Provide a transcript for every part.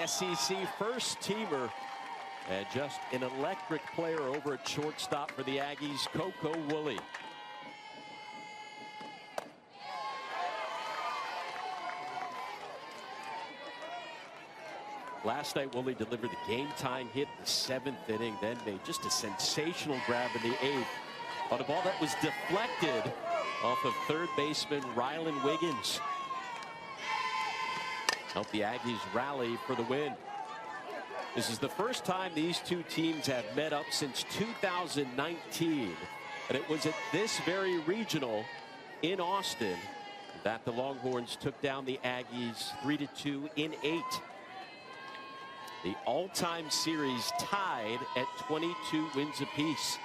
SEC first-teamer and just an electric player over at shortstop for the Aggies, Coco Woolley. Last night, Woolley delivered the game-time hit in the 7th inning, then made just a sensational grab in the 8th on a ball that was deflected off of third baseman Rylan Wiggins. Helped the Aggies rally for the win. This is the first time these two teams have met up since 2019, and it was at this very regional in Austin that the Longhorns took down the Aggies 3-2 in 8. The all-time series tied at 22 wins apiece.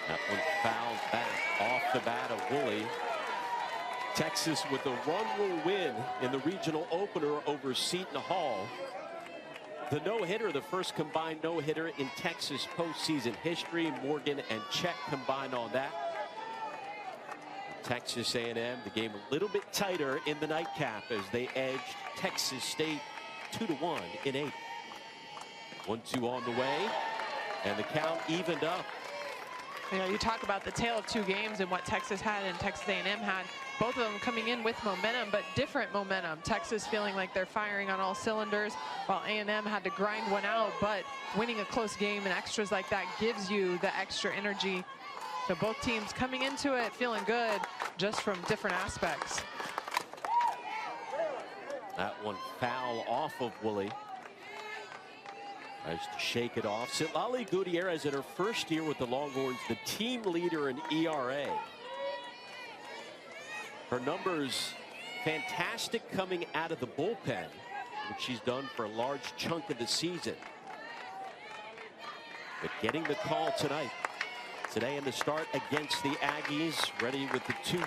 That one fouled back off the bat of Woolley. Texas with the one-rule win in the regional opener over Seton Hall. The no-hitter, the first combined no-hitter in Texas postseason history. Morgan and Cech combined on that. Texas A&M, the game a little bit tighter in the nightcap as they edged Texas State 2-1 in 8. 1-2 on the way, and the count evened up. You know, you talk about the tale of two games and what Texas had and Texas A&M had. Both of them coming in with momentum, but different momentum. Texas feeling like they're firing on all cylinders, while A&M had to grind one out, but winning a close game and extras like that gives you the extra energy. So both teams coming into it feeling good, just from different aspects. That one foul off of Woolley. Tries to shake it off. Citlali Gutierrez in her first year with the Longhorns, the team leader in ERA. Her numbers fantastic coming out of the bullpen, which she's done for a large chunk of the season. But getting the call tonight. Today in the start against the Aggies, ready with the 2-2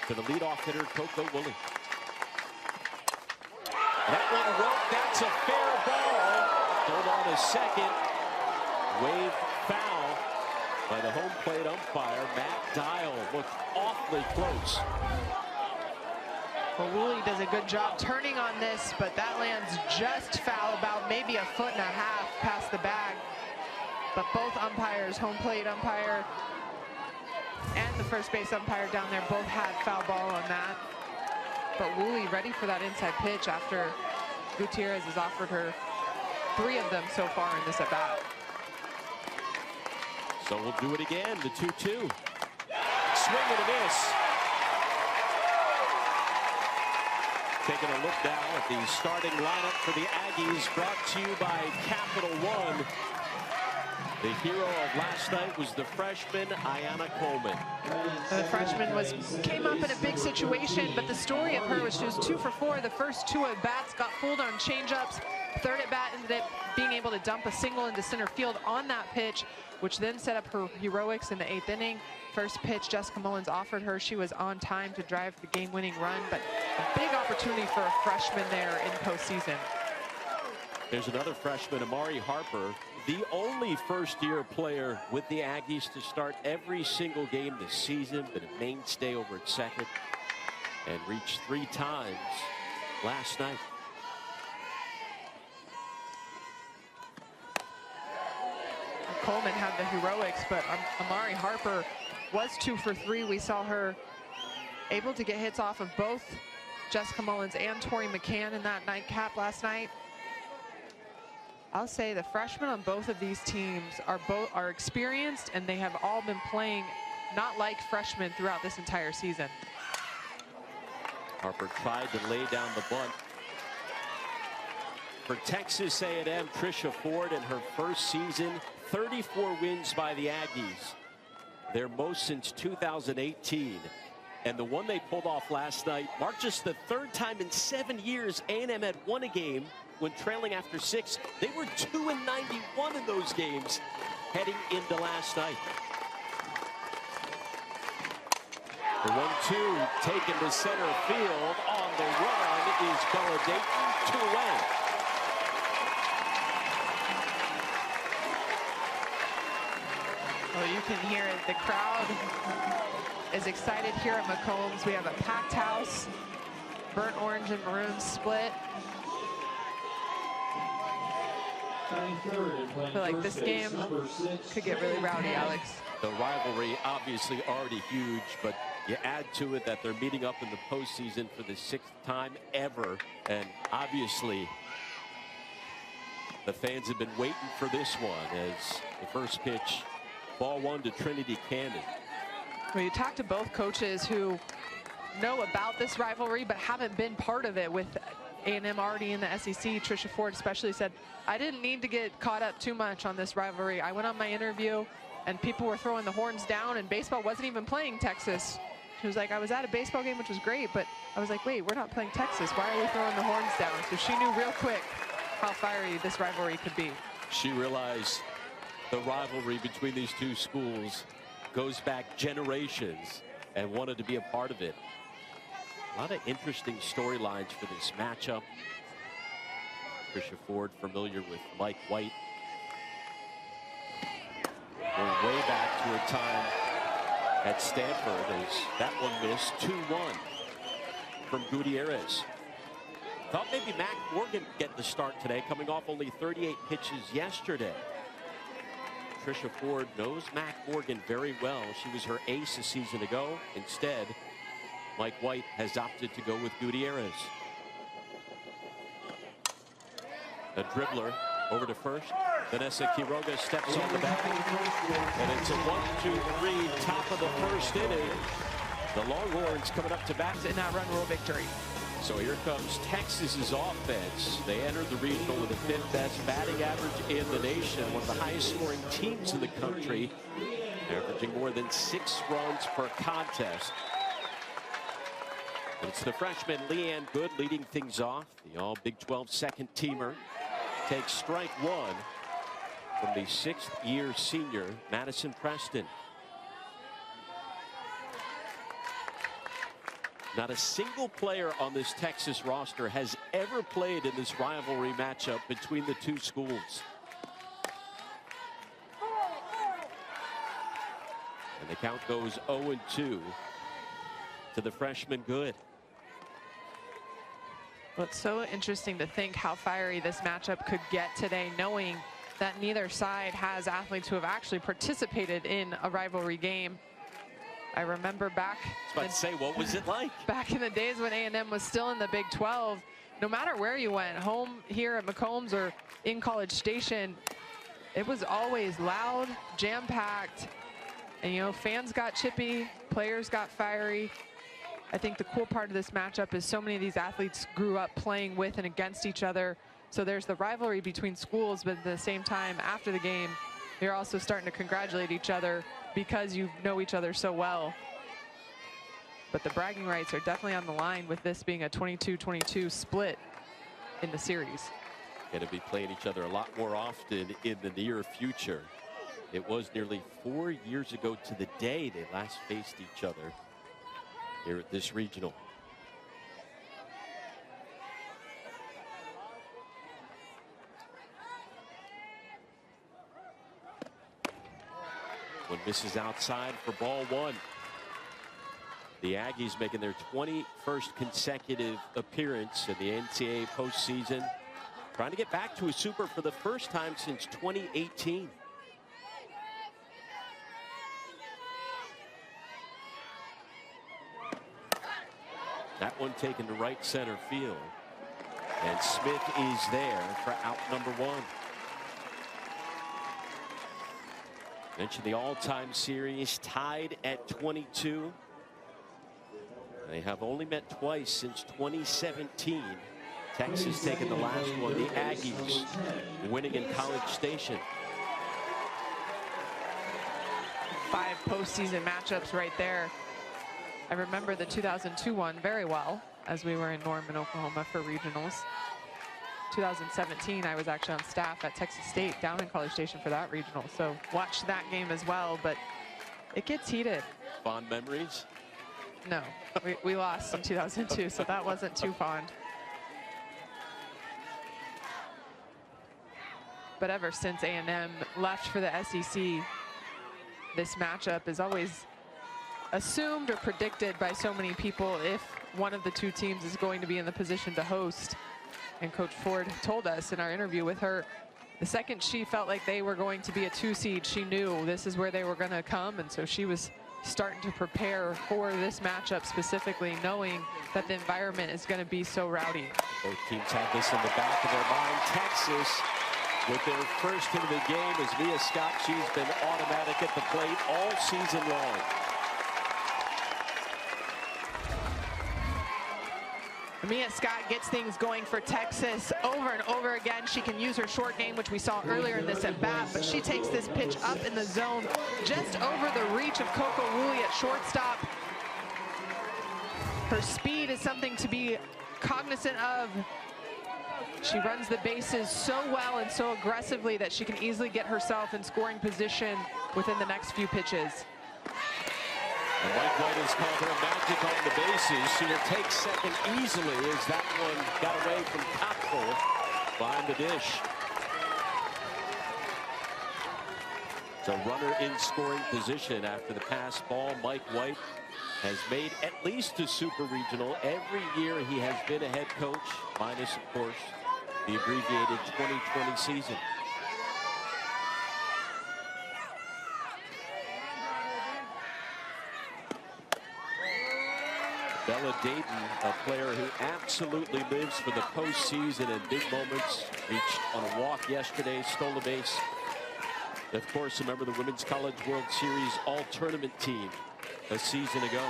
to the leadoff hitter, Coco Woolley. That one broke. That's a fair ball. Hold on a second. Wave foul by the home plate umpire. Matt Dial looked awfully close. Well, Woolley does a good job turning on this, but that lands just foul, about maybe a foot and a half past the bag. But both umpires, home plate umpire and the first base umpire down there, both had foul ball on that. But Woolley ready for that inside pitch after Gutierrez has offered her 3 of them so far in this at-bat. So we'll do it again, the 2-2. Swing and a miss. Taking a look now at the starting lineup for the Aggies, brought to you by Capital One. The hero of last night was the freshman, Ayanna Coleman. The freshman came up in a big situation, but the story of her was she was 2 for 4. The first 2 at-bats got fooled on changeups. Third at-bat ended up being able to dump a single into center field on that pitch, which then set up her heroics in the 8th inning. First pitch Jessica Mullins offered her, she was on time to drive the game-winning run, but a big opportunity for a freshman there in postseason. There's another freshman, Amari Harper, the only first-year player with the Aggies to start every single game this season, been a mainstay over at second, and reached 3 times last night. Coleman had the heroics, but Amari Harper was 2 for 3. We saw her able to get hits off of both Jessica Mullins and Tori McCann in that nightcap last night. I'll say the freshmen on both of these teams are experienced, and they have all been playing not like freshmen throughout this entire season. Harper tried to lay down the bunt. For Texas A&M, Trisha Ford in her first season, 34 wins by the Aggies, their most since 2018. And the one they pulled off last night marked just the 3rd time in 7 years A&M had won a game when trailing after 6. They were 2-91 in those games heading into last night. The 1-2 taken to center field. On the run is Bella Dayton, 2 away. Well, you can hear it. The crowd is excited here at McCombs. We have a packed house, burnt orange and maroon split. I feel like this game could get really rowdy, Alex. The rivalry obviously already huge, but you add to it that they're meeting up in the postseason for the 6th time ever, and obviously the fans have been waiting for this one as the first pitch, ball 1 to Trinity Cannon. Well, you talk to both coaches who know about this rivalry but haven't been part of it with A&M already in the SEC. Trisha Ford especially said, I didn't need to get caught up too much on this rivalry. I went on my interview and people were throwing the horns down and baseball wasn't even playing Texas. She was like, I was at a baseball game, which was great, but I was like, wait, we're not playing Texas. Why are we throwing the horns down? So she knew real quick how fiery this rivalry could be. She realized the rivalry between these two schools goes back generations and wanted to be a part of it. A lot of interesting storylines for this matchup. Trisha Ford familiar with Mike White. Going way back to her time at Stanford as that one missed. 2-1 from Gutierrez. Thought maybe Mac Morgan get the start today, coming off only 38 pitches yesterday. Trisha Ford knows Mac Morgan very well. She was her ace a season ago. Instead, Mike White has opted to go with Gutierrez. A dribbler over to first. Vanessa Quiroga steps on the back. And it's a 1-2-3 top of the first inning. The Longhorns coming up to bat in that run rule victory. So here comes Texas's offense. They entered the regional with the 5th best batting average in the nation, one of the highest scoring teams in the country, averaging more than 6 runs per contest. It's the freshman Leanne Good leading things off. The all Big 12 second teamer takes strike 1 from the 6th-year senior Madison Preston. Not a single player on this Texas roster has ever played in this rivalry matchup between the two schools. And the count goes 0-2 to the freshman Good. Well, it's so interesting to think how fiery this matchup could get today, knowing that neither side has athletes who have actually participated in a rivalry game. I remember back, what was it like? Back in the days when A&M was still in the Big 12, no matter where you went, home here at McCombs or in College Station, it was always loud, jam-packed, and you know, fans got chippy, players got fiery. I think the cool part of this matchup is so many of these athletes grew up playing with and against each other. So there's the rivalry between schools, but at the same time, after the game, you're also starting to congratulate each other because you know each other so well. But the bragging rights are definitely on the line with this being a 22-22 split in the series. Going to be playing each other a lot more often in the near future. It was nearly 4 years ago to the day they last faced each other here at this regional. One misses outside for ball 1. The Aggies making their 21st consecutive appearance in the NCAA postseason, trying to get back to a super for the first time since 2018. That one taken to right center field, and Smith is there for out number 1. Mentioned the all-time series tied at 22. They have only met twice since 2017. Texas taking the last one. The Aggies winning in College Station. 5 postseason matchups right there. I remember the 2002 one very well as we were in Norman, Oklahoma for regionals. 2017, I was actually on staff at Texas State down in College Station for that regional. So watched that game as well, but it gets heated. Fond memories? No, we lost in 2002, so that wasn't too fond. But ever since A&M left for the SEC, this matchup is always assumed or predicted by so many people if one of the two teams is going to be in the position to host. And Coach Ford told us in our interview with her, the second she felt like they were going to be a 2 seed, she knew this is where they were going to come. And so she was starting to prepare for this matchup specifically, knowing that the environment is going to be so rowdy. Both teams have this in the back of their mind. Texas, with their first hit of the game, is Mia Scott. She's been automatic at the plate all season long. Mia Scott gets things going for Texas over and over again. She can use her short game, which we saw earlier in this at bat, but she takes this pitch up in the zone, just over the reach of Coco Woolley at shortstop. Her speed is something to be cognizant of. She runs the bases so well and so aggressively that she can easily get herself in scoring position within the next few pitches. And Mike White has called her magic on the bases. She will take second easily as that one got away from Cottrell behind the dish. So runner in scoring position after the pass ball. Mike White has made at least a super regional every year he has been a head coach, minus, of course, the abbreviated 2020 season. Bella Dayton, a player who absolutely lives for the postseason and big moments, reached on a walk yesterday, stole a base. Of course, remember the Women's College World Series all-tournament team a season ago.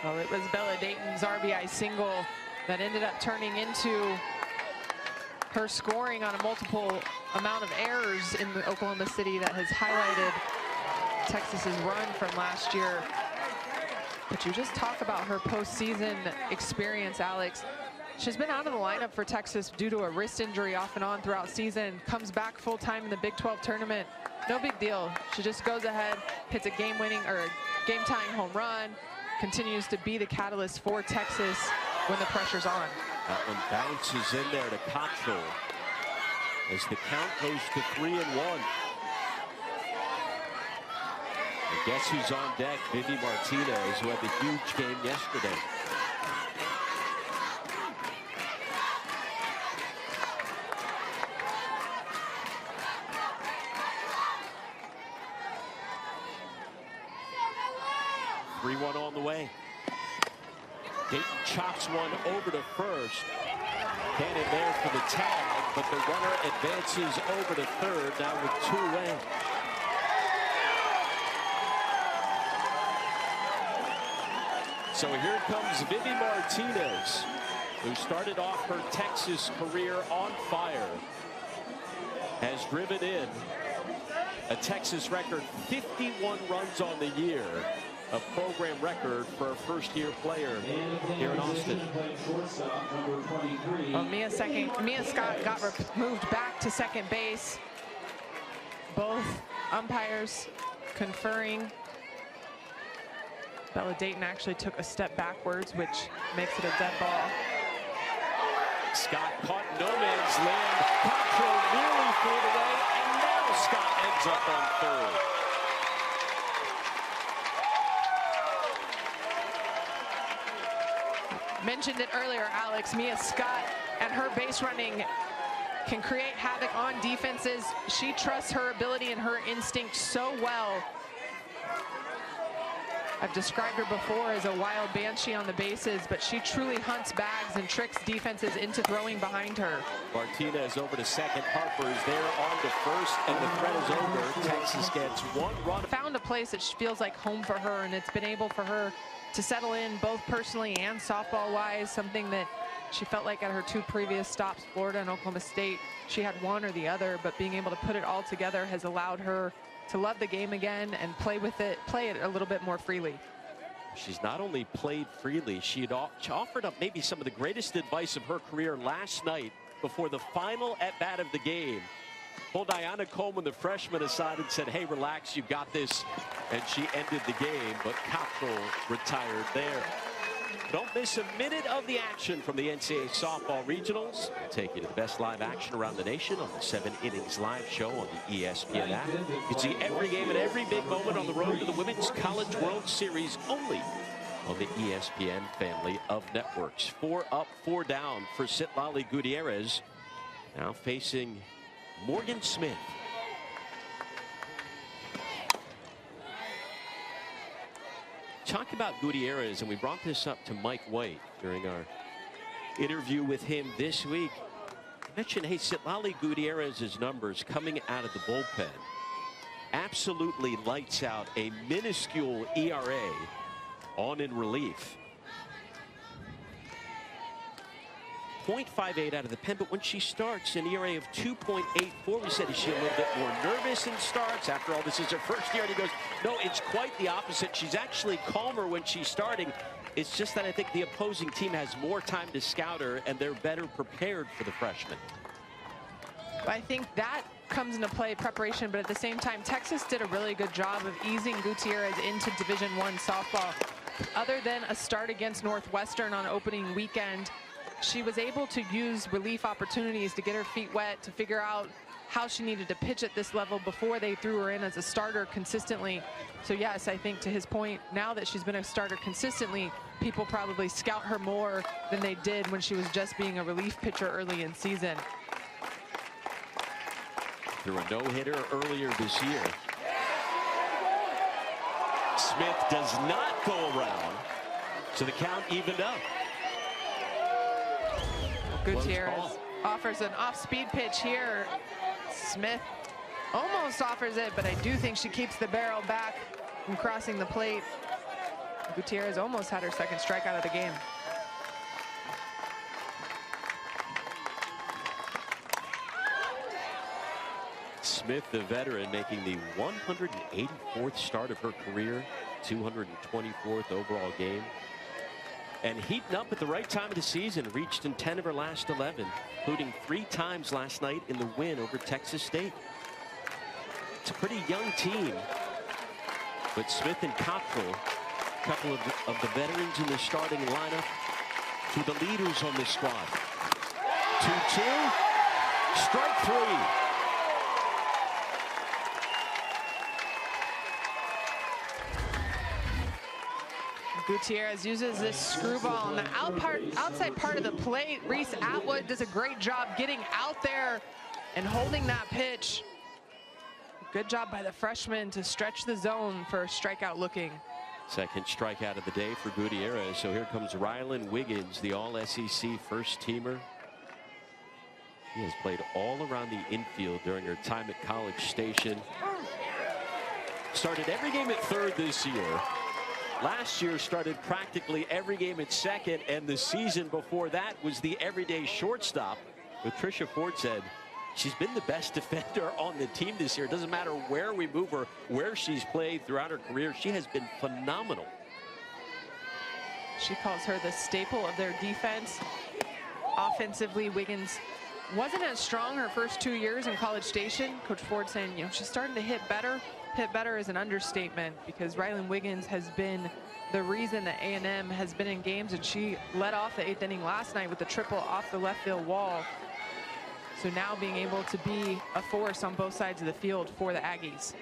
Well, it was Bella Dayton's RBI single that ended up turning into her scoring on a multiple amount of errors in Oklahoma City that has highlighted Texas's run from last year. But you just talk about her postseason experience, Alex. She's been out of the lineup for Texas due to a wrist injury off and on throughout season. Comes back full time in the Big 12 tournament. No big deal. She just goes ahead, hits a game-winning or game-tying home run, continues to be the catalyst for Texas when the pressure's on. That one bounces in there to Cottrell as the count goes to 3-1. And guess who's on deck? Vivi Martinez, who had the huge game yesterday. On the way. Dayton chops one over to first. Cannon there for the tag, but the runner advances over to third, now with 2 away. So here comes Vivi Martinez, who started off her Texas career on fire. Has driven in a Texas record 51 runs on the year. A program record for a first-year player here in Austin. Well, Mia Scott got moved back to second base. Both umpires conferring. Bella Dayton actually took a step backwards, which makes it a dead ball. Scott caught no man's land. Cottrell nearly threw it away, and now Scott ends up on third. Mentioned it earlier, Alex. Mia Scott and her base running can create havoc on defenses. She trusts her ability and her instinct so well. I've described her before as a wild banshee on the bases, but she truly hunts bags and tricks defenses into throwing behind her. Martinez over to second. Harper is there on to first, and the threat is over. Texas gets 1 run. Found a place that feels like home for her, and it's been able for her to settle in both personally and softball-wise, something that she felt like at her 2 previous stops, Florida and Oklahoma State, she had one or the other, but being able to put it all together has allowed her to love the game again and play it a little bit more freely. She's not only played freely, she offered up maybe some of the greatest advice of her career last night before the final at-bat of the game. Pulled Diana Coleman, the freshman, aside and said, hey, relax, you've got this. And she ended the game, but Cottrell retired there. Don't miss a minute of the action from the NCAA softball regionals. We'll take you to the best live action around the nation on the 7 Innings live show on the ESPN app. You can see every game and every big moment on the road to the Women's College World Series only on the ESPN family of networks. 4 up, 4 down for Citlali Gutierrez. Now facing Morgan Smith. Talk about Gutierrez, and we brought this up to Mike White during our interview with him this week. I mentioned, hey, Citlali Gutierrez's numbers coming out of the bullpen absolutely lights out. A minuscule ERA on in relief. 0.58 out of the pen, but when she starts, an ERA of 2.84. We said, is she a little bit more nervous in starts? After all, this is her first year. And he goes, no, it's quite the opposite. She's actually calmer when she's starting. It's just that I think the opposing team has more time to scout her, and they're better prepared for the freshman. I think that comes into play, preparation, but at the same time, Texas did a really good job of easing Gutierrez into Division I softball. Other than a start against Northwestern on opening weekend, she was able to use relief opportunities to get her feet wet, to figure out how she needed to pitch at this level before they threw her in as a starter consistently. So yes, I think to his point, now that she's been a starter consistently, people probably scout her more than they did when she was just being a relief pitcher early in season. Threw a no-hitter earlier this year. Smith does not go around, so the count evened up. Gutierrez offers an off-speed pitch here. Smith almost offers it, but I do think she keeps the barrel back from crossing the plate. Gutierrez almost had her second strikeout of the game. Smith, the veteran, making the 184th start of her career, 224th overall game. And heating up at the right time of the season, reached in 10 of her last 11, including 3 times last night in the win over Texas State. It's a pretty young team, but Smith and Cockrell, a couple of the veterans in the starting lineup, to the leaders on this squad. 2-2, strike 3. Gutierrez uses this screwball on the outside part of the plate. Reese Atwood does a great job getting out there and holding that pitch. Good job by the freshman to stretch the zone for a strikeout looking. Second strikeout of the day for Gutierrez. So here comes Rylan Wiggins, the All-SEC first teamer. She has played all around the infield during her time at College Station. Started every game at third this year. Last year started practically every game at second, and the season before that was the everyday shortstop. But Tricia Ford said she's been the best defender on the team this year. It doesn't matter where we move her, where she's played throughout her career. She has been phenomenal. She calls her the staple of their defense. Offensively, Wiggins wasn't as strong her first 2 years in College Station. Coach Ford saying, you know, she's starting to hit better. Hit better is an understatement, because Rylan Wiggins has been the reason that A&M has been in games, and she led off the 8th inning last night with the triple off the left field wall. So now being able to be a force on both sides of the field for the Aggies.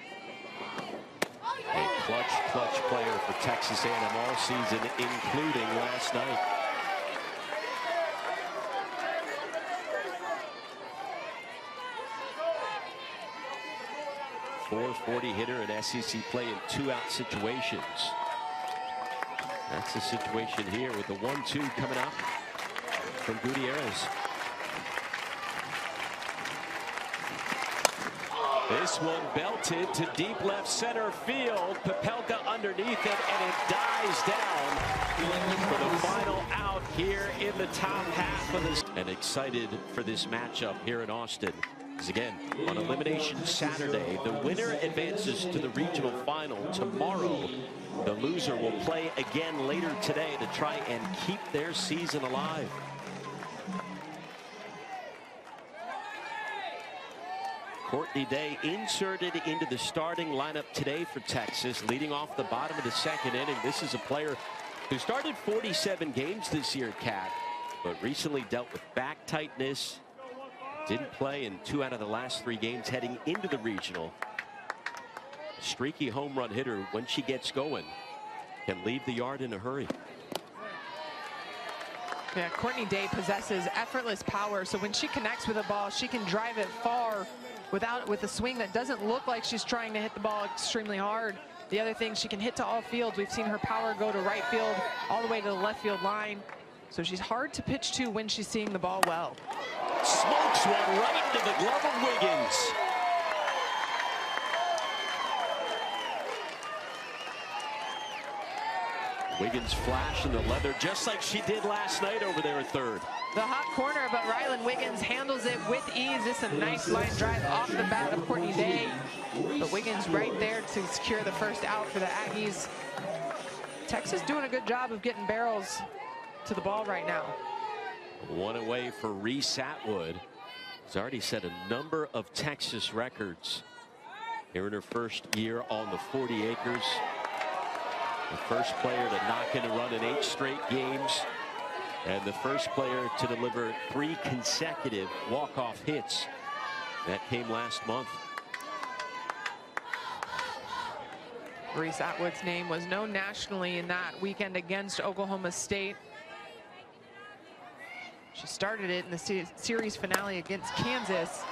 A clutch player for Texas A&M all season, including last night. .440 hitter in SEC play in 2-out situations. That's the situation here with the 1-2 coming up from Gutierrez. This one belted to deep left center field. Papelka underneath it, and it dies down for the final out here in the top half of this. And excited for this matchup here in Austin. Because again, on Elimination Saturday, the winner advances to the regional final tomorrow. The loser will play again later today to try and keep their season alive. Courtney Day inserted into the starting lineup today for Texas, leading off the bottom of the 2nd inning. This is a player who started 47 games this year, Kat, but recently dealt with back tightness. Didn't play in 2 out of the last 3 games heading into the regional. Streaky home run hitter, when she gets going, can leave the yard in a hurry. Yeah, Courtney Day possesses effortless power, so when she connects with a ball, she can drive it far with a swing that doesn't look like she's trying to hit the ball extremely hard. The other thing, she can hit to all fields. We've seen her power go to right field all the way to the left field line. So she's hard to pitch to when she's seeing the ball well. Smokes one right into the glove of Wiggins. Wiggins flash in the leather just like she did last night over there at third. The hot corner, but Rylan Wiggins handles it with ease. This is a nice line drive off the bat of Courtney Day. But Wiggins right there to secure the first out for the Aggies. Texas doing a good job of getting barrels to the ball right now. One away for Reese Atwood. Has already set a number of Texas records here in her first year on the 40 acres. The first player to knock in a run in 8 straight games, and the first player to deliver 3 consecutive walk-off hits. That came last month. Reese Atwood's name was known nationally in that weekend against Oklahoma State. She started it in the series finale against Kansas,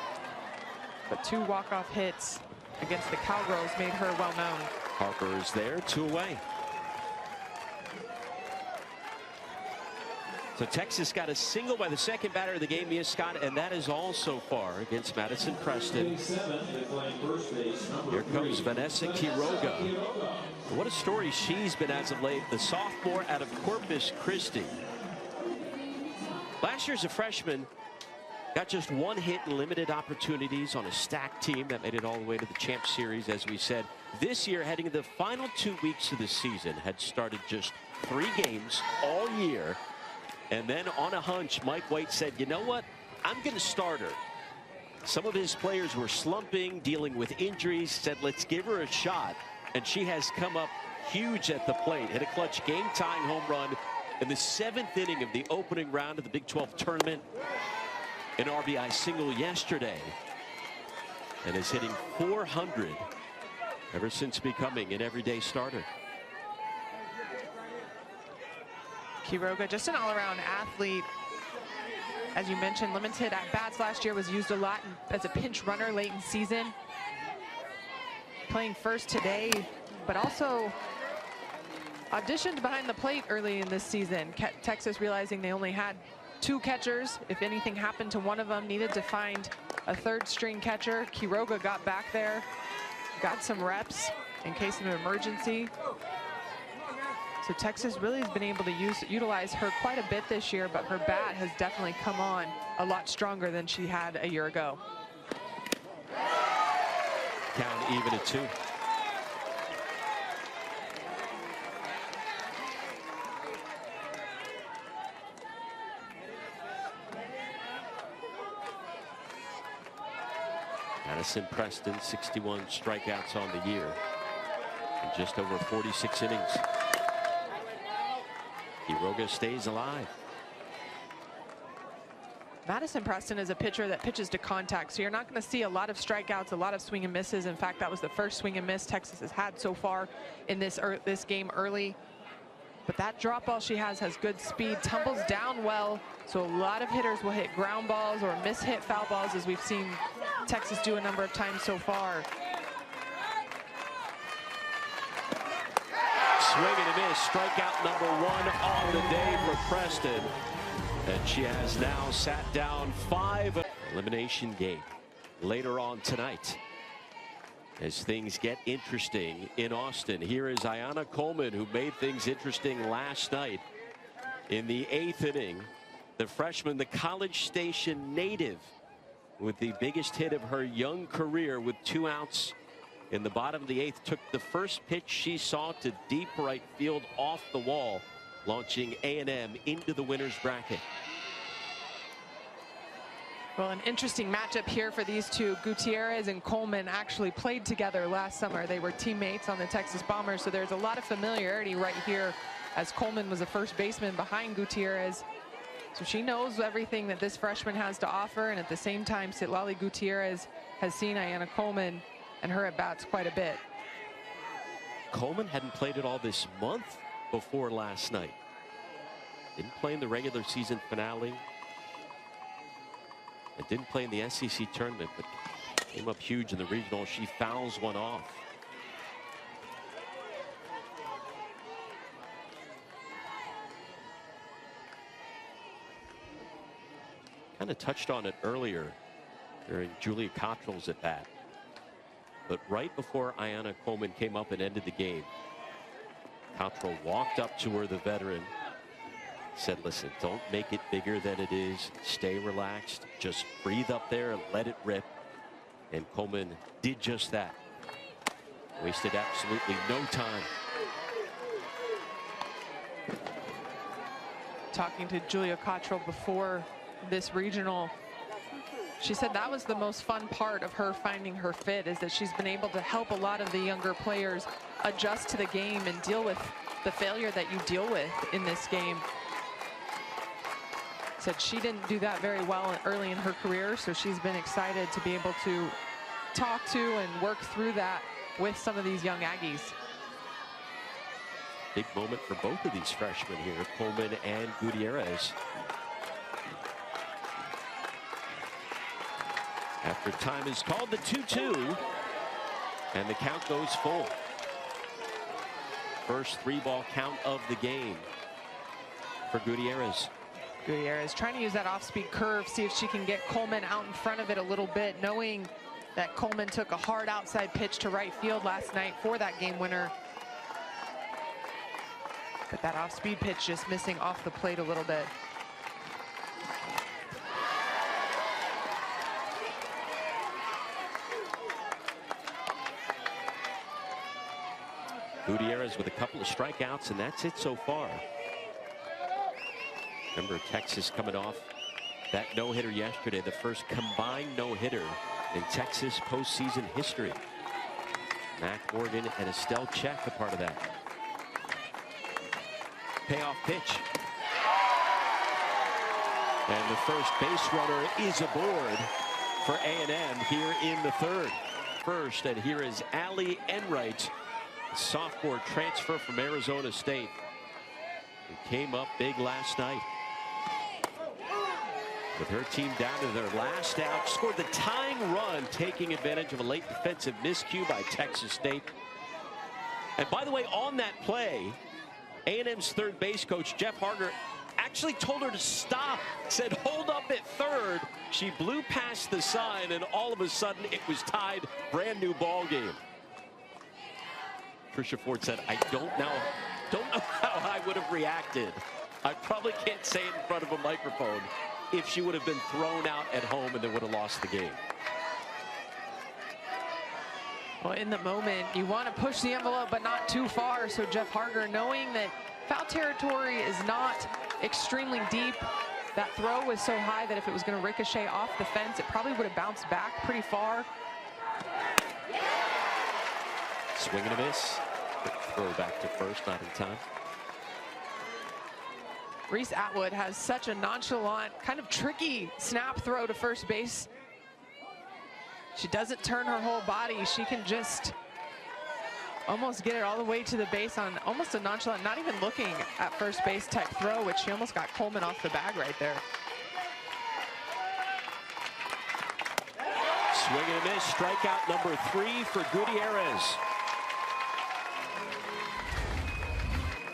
but 2 walk-off hits against the Cowgirls made her well known. Harper is there, 2 away. So Texas got a single by the second batter of the game, Mia Scott, and that is all so far against Madison Preston. Here comes Vanessa Quiroga. What a story she's been as of late. The sophomore out of Corpus Christi. Last year as a freshman, got just 1 hit in limited opportunities on a stacked team that made it all the way to the Champ Series, as we said. This year, heading into the final 2 weeks of the season, had started just 3 games all year. And then on a hunch, Mike White said, you know what? I'm going to start her. Some of his players were slumping, dealing with injuries, said, let's give her a shot. And she has come up huge at the plate. Hit a clutch game-tying home run in the 7th inning of the opening round of the Big 12 tournament. An RBI single yesterday. And is hitting .400 ever since becoming an everyday starter. Quiroga, just an all-around athlete. As you mentioned, limited at-bats last year, was used a lot as a pinch runner late in season. Playing first today, but also auditioned behind the plate early in this season. Texas realizing they only had 2 catchers. If anything happened to one of them, needed to find a 3rd-string catcher. Quiroga got back there, got some reps in case of an emergency. So Texas really has been able to utilize her quite a bit this year, but her bat has definitely come on a lot stronger than she had a year ago. Count even at 2. Madison Preston, 61 strikeouts on the year in just over 46 innings. Quiroga stays alive. Madison Preston is a pitcher that pitches to contact, so you're not going to see a lot of strikeouts, a lot of swing and misses. In fact, that was the first swing and miss Texas has had so far in this game early. But that drop ball she has good speed, tumbles down well, so a lot of hitters will hit ground balls or miss-hit foul balls, as we've seen Texas do a number of times so far. Swing and a miss, strikeout number 1 on the day for Preston. And she has now sat down 5. Elimination game later on tonight as things get interesting in Austin. Here is Ayanna Coleman, who made things interesting last night in the 8th inning. The freshman, the College Station native, with the biggest hit of her young career with 2 outs in the bottom of the 8th, took the first pitch she saw to deep right field off the wall, launching A&M into the winner's bracket. Well, an interesting matchup here for these two. Gutierrez and Coleman actually played together last summer. They were teammates on the Texas Bombers, so there's a lot of familiarity right here as Coleman was a first baseman behind Gutierrez. So she knows everything that this freshman has to offer, and at the same time, Citlali Gutierrez has seen Ayanna Coleman and her at-bats quite a bit. Coleman hadn't played at all this month before last night. Didn't play in the regular season finale. And didn't play in the SEC tournament, but came up huge in the regional. She fouls one off. Kind of touched on it earlier during Julia Cottrell's at bat. But right before Ayanna Coleman came up and ended the game, Cottrell walked up to her, the veteran, said, listen, don't make it bigger than it is. Stay relaxed. Just breathe up there and let it rip. And Coleman did just that. Wasted absolutely no time. Talking to Julia Cottrell before this regional, she said that was the most fun part of her finding her fit, is that she's been able to help a lot of the younger players adjust to the game and deal with the failure that you deal with in this game. Said she didn't do that very well early in her career, so she's been excited to be able to talk to and work through that with some of these young Aggies. Big moment for both of these freshmen here, Coleman and Gutierrez. After time is called, the 2-2, and the count goes full. First 3-ball count of the game for Gutierrez. Gutierrez trying to use that off-speed curve, see if she can get Coleman out in front of it a little bit, knowing that Coleman took a hard outside pitch to right field last night for that game winner. But that off-speed pitch just missing off the plate a little bit. Gutierrez with a couple of strikeouts, and that's it so far. Remember, Texas coming off that no-hitter yesterday, the first combined no-hitter in Texas postseason history. Mac Morgan and Estelle Check a part of that. Payoff pitch. And the first base runner is aboard for A&M here in the third. First, and here is Allie Enright, sophomore transfer from Arizona State, who came up big last night. With her team down to their last out, scored the tying run, taking advantage of a late defensive miscue by Texas State. And by the way, on that play, A&M's third base coach, Jeff Harger, actually told her to stop, said hold up at third. She blew past the sign, and all of a sudden it was tied, brand new ball game. Tricia Ford said, I don't know how I would have reacted. I probably can't say it in front of a microphone if she would have been thrown out at home and they would have lost the game. Well, in the moment, you want to push the envelope, but not too far. So Jeff Harger, knowing that foul territory is not extremely deep, that throw was so high that if it was going to ricochet off the fence, it probably would have bounced back pretty far. Swing and a miss. Throw back to first, not in time. Reese Atwood has such a nonchalant, kind of tricky snap throw to first base. She doesn't turn her whole body. She can just almost get it all the way to the base on almost a nonchalant, not even looking at first base type throw, which she almost got Coleman off the bag right there. Swing and a miss. Strikeout number 3 for Gutierrez.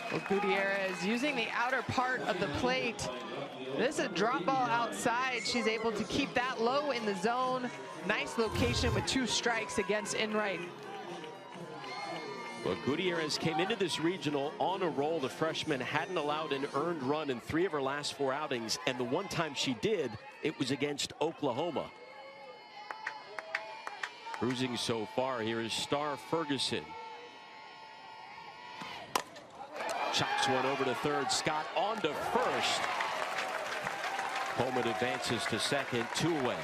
Well, Gutierrez using the outer part of the plate. This is a drop ball outside. She's able to keep that low in the zone. Nice location with 2 strikes against Enright. Well, Gutierrez came into this regional on a roll. The freshman hadn't allowed an earned run in 3 of her last 4 outings, and the one time she did, it was against Oklahoma. Cruising so far, here is Star Ferguson. Chops one over to third. Scott on to first. Coleman advances to second, 2 away.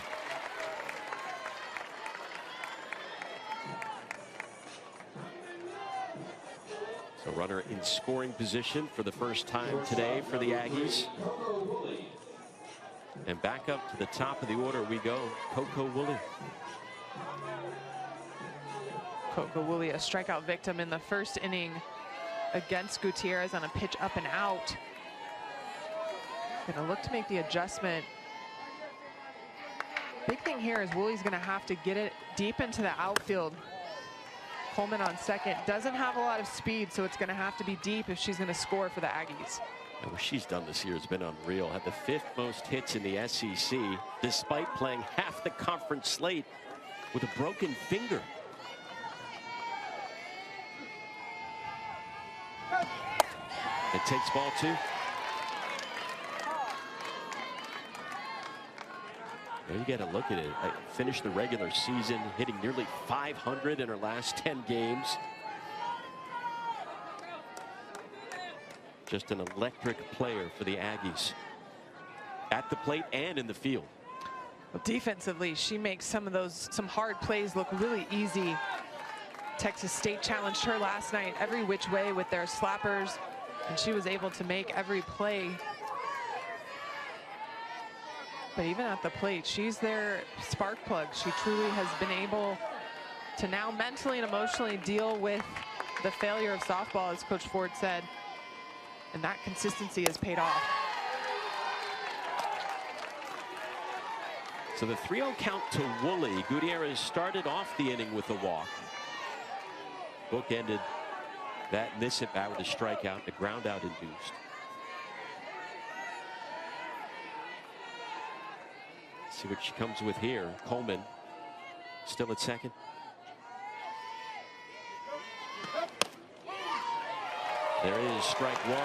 So runner in scoring position for the first time today for the Aggies. And back up to the top of the order we go. Coco Woolley. Coco Woolley, a strikeout victim in the first inning against Gutierrez on a pitch up and out. Gonna look to make the adjustment. Big thing here is Woolley's gonna have to get it deep into the outfield. Coleman on second, doesn't have a lot of speed, so it's gonna have to be deep if she's gonna score for the Aggies. And what she's done this year has been unreal. Had the 5th most hits in the SEC, despite playing half the conference slate with a broken finger. It takes ball 2. There you get a look at it. Finished the regular season hitting nearly 500 in her last 10 games. Just an electric player for the Aggies at the plate and in the field. Well, defensively, she makes some hard plays look really easy. Texas State challenged her last night every which way with their slappers, and she was able to make every play. But even at the plate, she's their spark plug. She truly has been able to now mentally and emotionally deal with the failure of softball, as Coach Ford said. And that consistency has paid off. So the 3-0 count to Woolley. Gutierrez started off the inning with a walk. Bookended that in this at bat with a strikeout, a ground out induced. See what she comes with here. Coleman still at second. There is strike 1.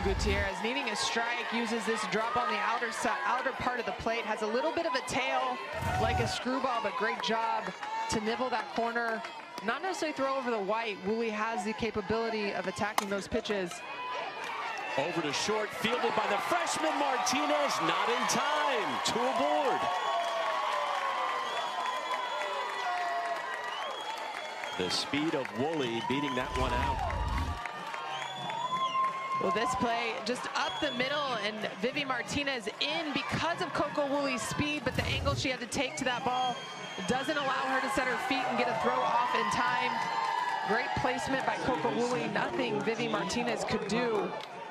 Gutierrez needing a strike, uses this drop on the outer part of the plate, has a little bit of a tail like a screwball, but great job to nibble that corner. Not necessarily throw over the white. Woolley has the capability of attacking those pitches. Over to short, fielded by the freshman Martinez, not in time. 2 aboard. The speed of Woolley beating that one out. Well, this play just up the middle, and Vivi Martinez in because of Coco Woolley's speed, but the angle she had to take to that ball doesn't allow her to set her feet and get a throw off in time. Great placement by Coco Woolley. Nothing Vivi Martinez could do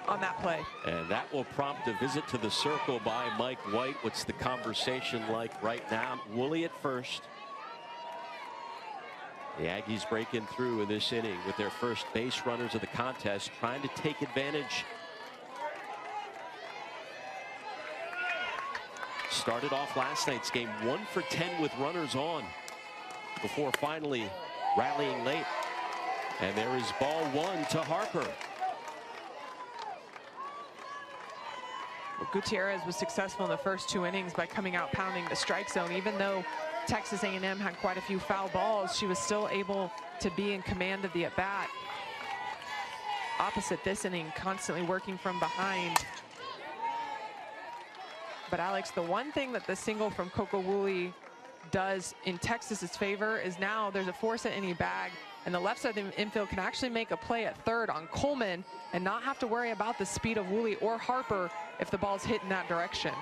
on that play. And that will prompt a visit to the circle by Mike White. What's the conversation like right now? Woolley at first. The Aggies breaking through in this inning with their first base runners of the contest, trying to take advantage. Started off last night's game 1 for 10 with runners on before finally rallying late. And there is ball 1 to Harper. Well, Gutierrez was successful in the first 2 innings by coming out pounding the strike zone. Even though Texas A&M had quite a few foul balls, she was still able to be in command of the at-bat. Opposite this inning, constantly working from behind. But Alex, the one thing that the single from Coco Woolley does in Texas's favor is now there's a 4-set inning bag, and the left side of the infield can actually make a play at third on Coleman and not have to worry about the speed of Woolley or Harper if the ball's hit in that direction.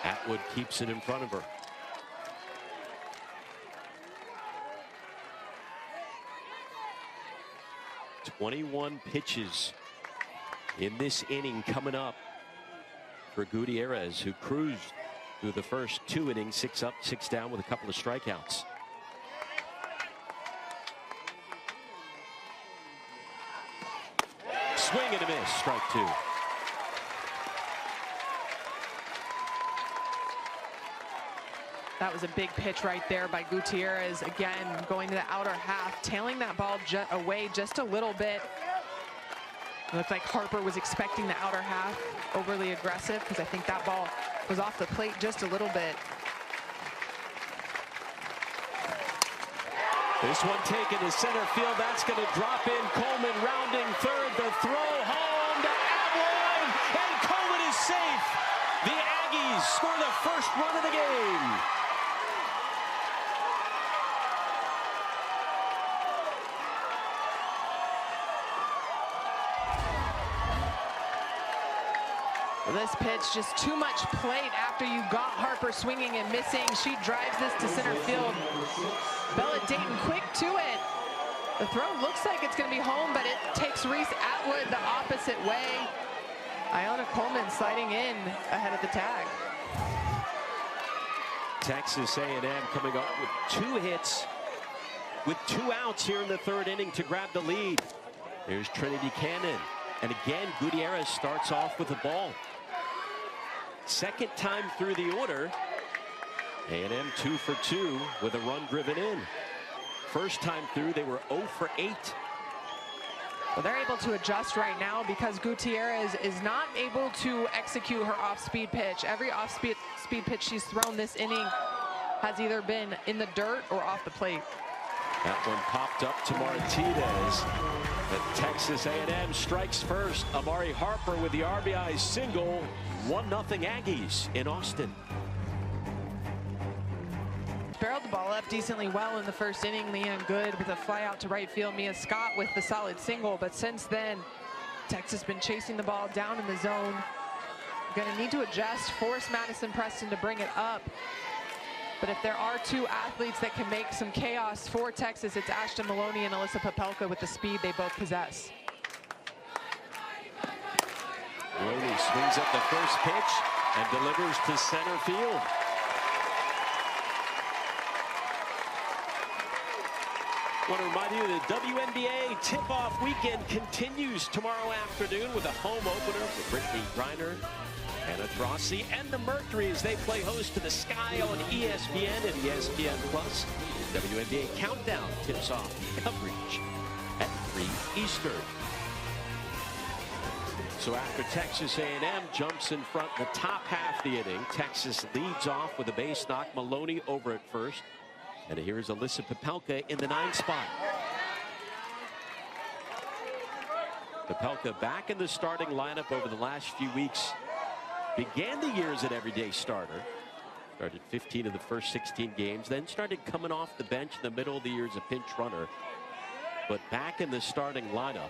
Atwood keeps it in front of her. "21 pitches in this inning coming up for Gutierrez, who cruised through the first 2 innings, 6 up, 6 down with a couple of strikeouts. Swing and a miss, strike 2. That was a big pitch right there by Gutierrez. Again, going to the outer half, tailing that ball away just a little bit. It looked like Harper was expecting the outer half, overly aggressive, because I think that ball was off the plate just a little bit. This one taken to center field. That's going to drop in. Coleman rounding third. The throw home to Atwood. And Coleman is safe. The Aggies score the first run of the game. This pitch, just too much plate after you got Harper swinging and missing. She drives this to center field. Bella Dayton quick to it. The throw looks like it's going to be home, but it takes Reese Atwood the opposite way. Iona Coleman sliding in ahead of the tag. Texas A&M coming up with 2 hits with 2 outs here in the 3rd inning to grab the lead. There's Trinity Cannon. And again, Gutierrez starts off with the ball. Second time through the order. A&M 2 for 2 with a run driven in. First time through, they were 0 for 8. Well, they're able to adjust right now because Gutierrez is not able to execute her off-speed pitch. Every off-speed pitch she's thrown this inning has either been in the dirt or off the plate. That one popped up to Martinez. But Texas A&M strikes first. Amari Harper with the RBI single. 1-0 Aggies in Austin. Barreled the ball up decently well in the 1st inning. Leanne Good with a fly out to right field. Mia Scott with the solid single. But since then, Texas been chasing the ball down in the zone. Going to need to adjust, force Madison Preston to bring it up. But if there are 2 athletes that can make some chaos for Texas, it's Ashton Maloney and Alyssa Popelka with the speed they both possess. Maloney swings at the first pitch and delivers to center field. Want to remind you the WNBA tip-off weekend continues tomorrow afternoon with a home opener for Brittany Griner, Anna Trossi, and the Mercury as they play host to the Sky on ESPN and ESPN Plus. WNBA Countdown tips off coverage at 3 Eastern. So after Texas A&M jumps in front in the top half of the inning, Texas leads off with a base knock. Maloney over at first. And here's Alyssa Popelka in the 9 spot. Popelka back in the starting lineup over the last few weeks. Began the year as an everyday starter. Started 15 of the first 16 games. Then started coming off the bench in the middle of the year as a pinch runner. But back in the starting lineup.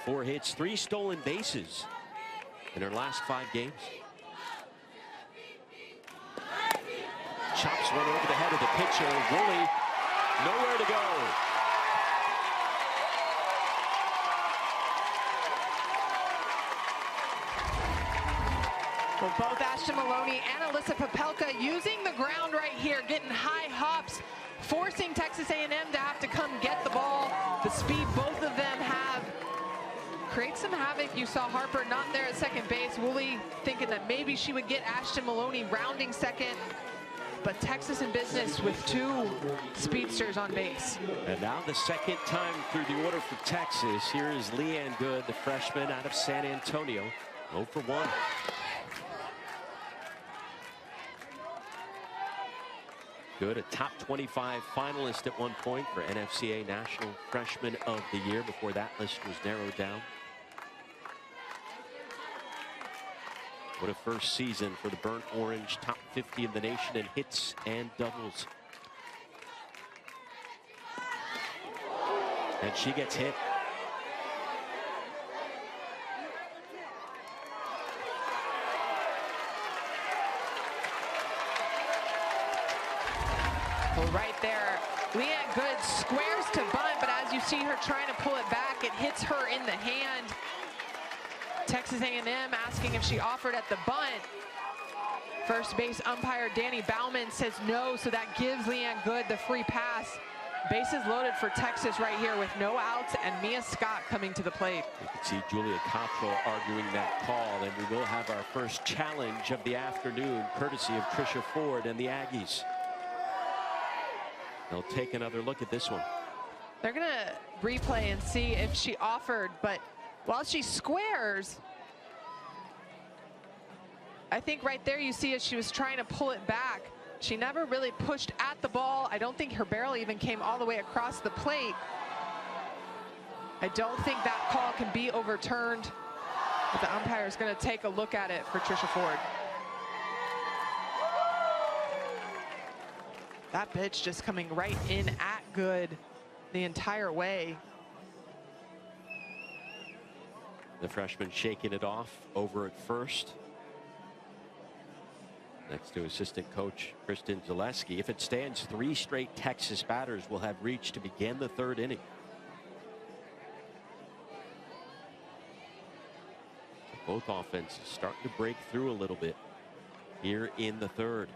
4 hits, 3 stolen bases in her last 5 games. Chops one over the head of the pitcher. Woolley nowhere to go. Well, both Ashton Maloney and Alyssa Popelka using the ground right here, getting high hops, forcing Texas A&M to have to come get the ball. The speed both of them have creates some havoc. You saw Harper not there at second base. Woolley thinking that maybe she would get Ashton Maloney rounding second. But Texas in business with 2 speedsters on base. And now the second time through the order for Texas. Here is Leanne Good, the freshman out of San Antonio. 0 for 1. Good, a top 25 finalist at one point for NFCA National Freshman of the Year before that list was narrowed down. What a first season for the Burnt Orange, top 50 in the nation in hits and doubles. And she gets hit. Well, right there, Leanne Good squares to bunt, but as you see her trying to pull it back, it hits her in the hand. Texas A&M asking if she offered at the bunt. First base umpire Danny Bauman says no, so that gives Leanne Good the free pass. Bases loaded for Texas right here with no outs and Mia Scott coming to the plate. You can see Julia Cottrell arguing that call, and we will have our first challenge of the afternoon, courtesy of Tricia Ford and the Aggies. They'll take another look at this one. They're going to replay and see if she offered, but while she squares, I think right there you see as she was trying to pull it back, She never really pushed at the ball. I don't think her barrel even came all the way across the plate. I don't think that call can be overturned. But the umpire is going to take a look at it for Trisha Ford. That pitch just coming right in at good the entire way. The freshman shaking it off over at first. Next to assistant coach Kristen Zaleski. If it stands, 3 straight Texas batters will have reached to begin the 3rd inning. Both offenses starting to break through a little bit here in the 3rd.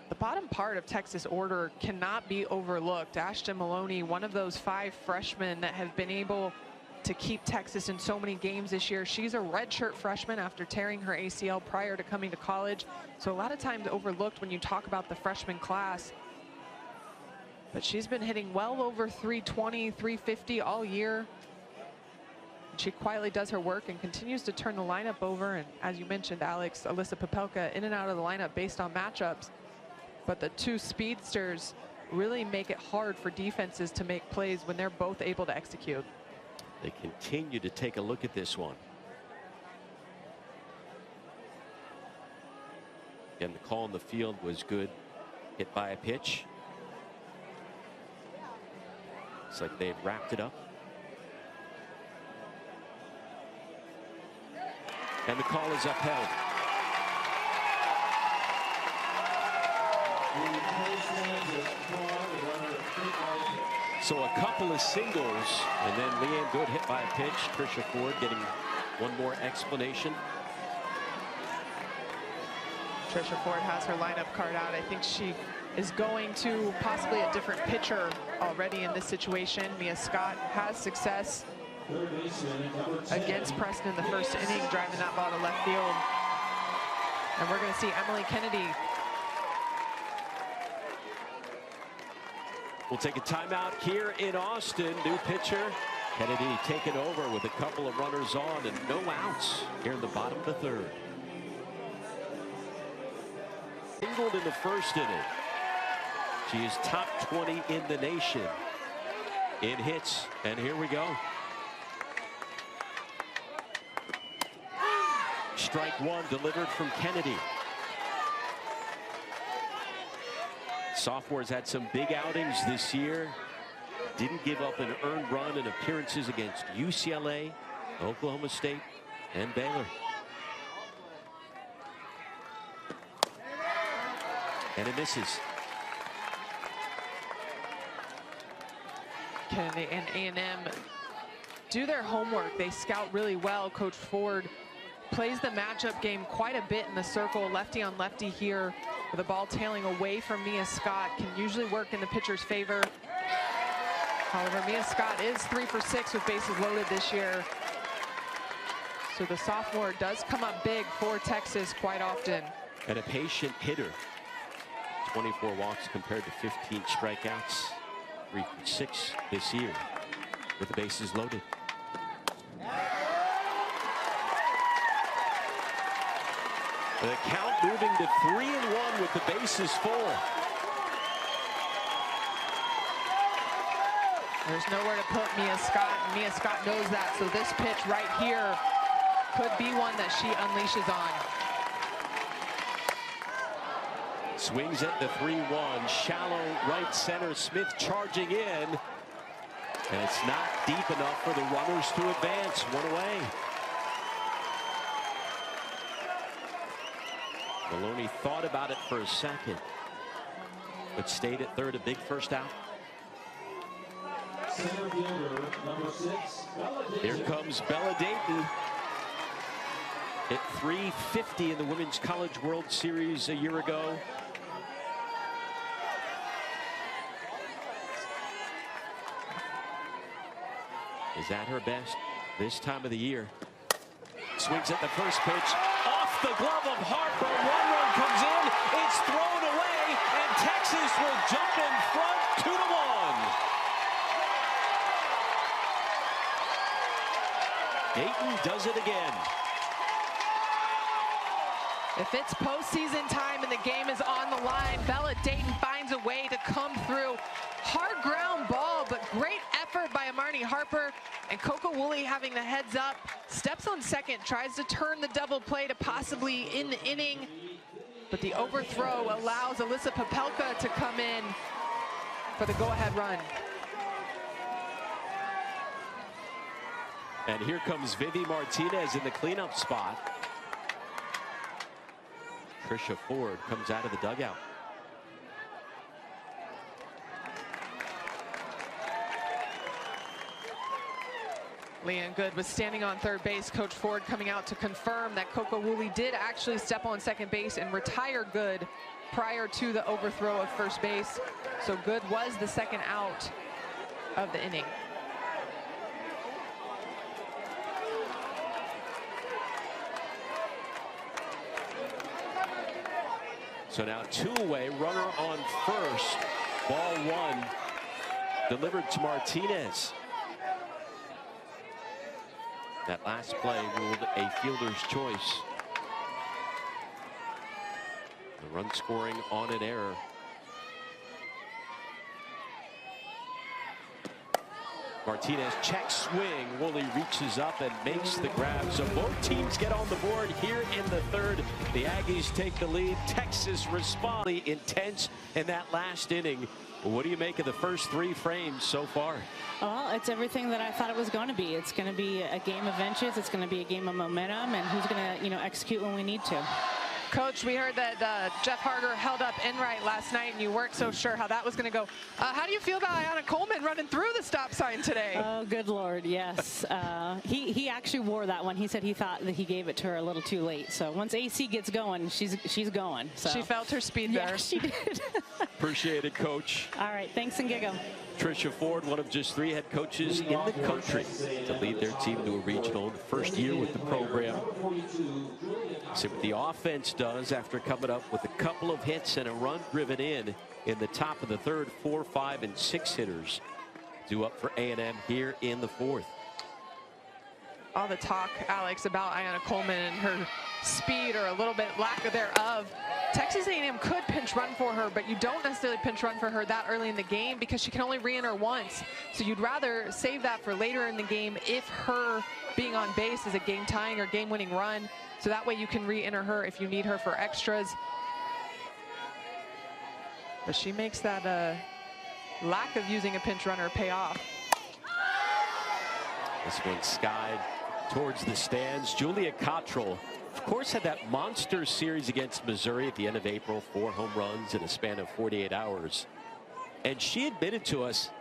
The bottom part of Texas order cannot be overlooked. Ashton Maloney, one of those 5 freshmen that have been able to keep Texas in so many games this year. She's a redshirt freshman after tearing her ACL prior to coming to college. So a lot of times overlooked when you talk about the freshman class. But she's been hitting well over 320, 350 all year. She quietly does her work and continues to turn the lineup over. And as you mentioned, Alex, Alyssa Popelka in and out of the lineup based on matchups. But the 2 speedsters really make it hard for defenses to make plays when they're both able to execute. They continue to take a look at this one. Again, the call in the field was good. Hit by a pitch. Looks like they've wrapped it up. And the call is upheld. So a couple of singles, and then Leanne Good hit by a pitch. Trisha Ford getting one more explanation. Trisha Ford has her lineup card out. I think she is going to possibly a different pitcher already in this situation. Mia Scott has success against Preston in the 1st inning, driving that ball to left field. And we're going to see Emily Kennedy. We'll take a timeout here in Austin. New pitcher Kennedy taking over with a couple of runners on and no outs here in the bottom of the 3rd. Singled in the 1st inning. She is top 20 in the nation in hits, and here we go. Strike 1 delivered from Kennedy. Sophomore's had some big outings this year. Didn't give up an earned run in appearances against UCLA, Oklahoma State, and Baylor. And it misses. Kennedy and A&M do their homework. They scout really well. Coach Ford plays the matchup game quite a bit in the circle. Lefty on lefty here with the ball tailing away from Mia Scott. Can usually work in the pitcher's favor. However, Mia Scott is 3 for 6 with bases loaded this year. So the sophomore does come up big for Texas quite often. And a patient hitter. 24 walks compared to 15 strikeouts. 3 for 6 this year with the bases loaded. The count moving to 3-1 with the bases full. There's nowhere to put Mia Scott, and Mia Scott knows that. So this pitch right here could be one that she unleashes on. Swings at the 3-1, shallow right center. Smith charging in, and it's not deep enough for the runners to advance. 1 away. Maloney thought about it for a second, but stayed at 3rd, a big first out. Center fielder, number 6, Here comes Bella Dayton. Hit .350 in the Women's College World Series a year ago. Is that her best this time of the year? Swings at the first pitch. Off the glove of Harper. 1 run comes in. It's thrown away, and Texas will jump in front 2-1. Dayton does it again. If it's postseason time and the game is on the line, Bella Dayton finds a way to come through. Hard ground ball, but great effort by Amarni Harper. And Coco Woolley having the heads up, steps on second, tries to turn the double play to possibly in the inning. But the overthrow allows Alyssa Popelka to come in for the go-ahead run. And here comes Vivi Martinez in the cleanup spot. Trisha Ford comes out of the dugout. Leanne Good was standing on third base. Coach Ford coming out to confirm that Coco Woolley did actually step on second base and retire Good prior to the overthrow of first base. So Good was the second out of the inning. So now two away, runner on first. Ball one delivered to Martinez. That last play ruled a fielder's choice. The run scoring on an error. Martinez checks swing. Woolley reaches up and makes the grab. So both teams get on the board here in the third. The Aggies take the lead. Texas responds intense in that last inning. What do you make of the first three frames so far? Well, it's everything that I thought it was going to be. It's going to be a game of inches. It's going to be a game of momentum, and who's going to, execute when we need to. Coach, we heard that Jeff Harger held up Enright last night, and you weren't so sure how that was going to go. How do you feel about Ayanna Coleman running through the stop sign today? Oh, good Lord, yes. He actually wore that one. He said he thought that he gave it to her a little too late. So once AC gets going, she's going. So. She felt her speed there. Yeah, she did. Appreciate it, Coach. All right, thanks and giggle. Tricia Ford, one of just 3 head coaches in the country to lead their team to a regional in the first year with the program. See what the offense does after coming up with a couple of hits and a run driven in the top of the third. 4, 5, and 6 hitters due up for A&M here in the fourth. All the talk, Alex, about Ayanna Coleman and her speed, or a little bit lack of thereof. Texas A&M could pinch run for her, but you don't necessarily pinch run for her that early in the game because she can only re-enter once. So you'd rather save that for later in the game if her being on base is a game-tying or game-winning run. So that way you can re-enter her if you need her for extras. But she makes that lack of using a pinch runner pay off. This one skied towards the stands. Julia Cottrell, of course, had that monster series against Missouri at the end of April, 4 home runs in a span of 48 hours. And she admitted to us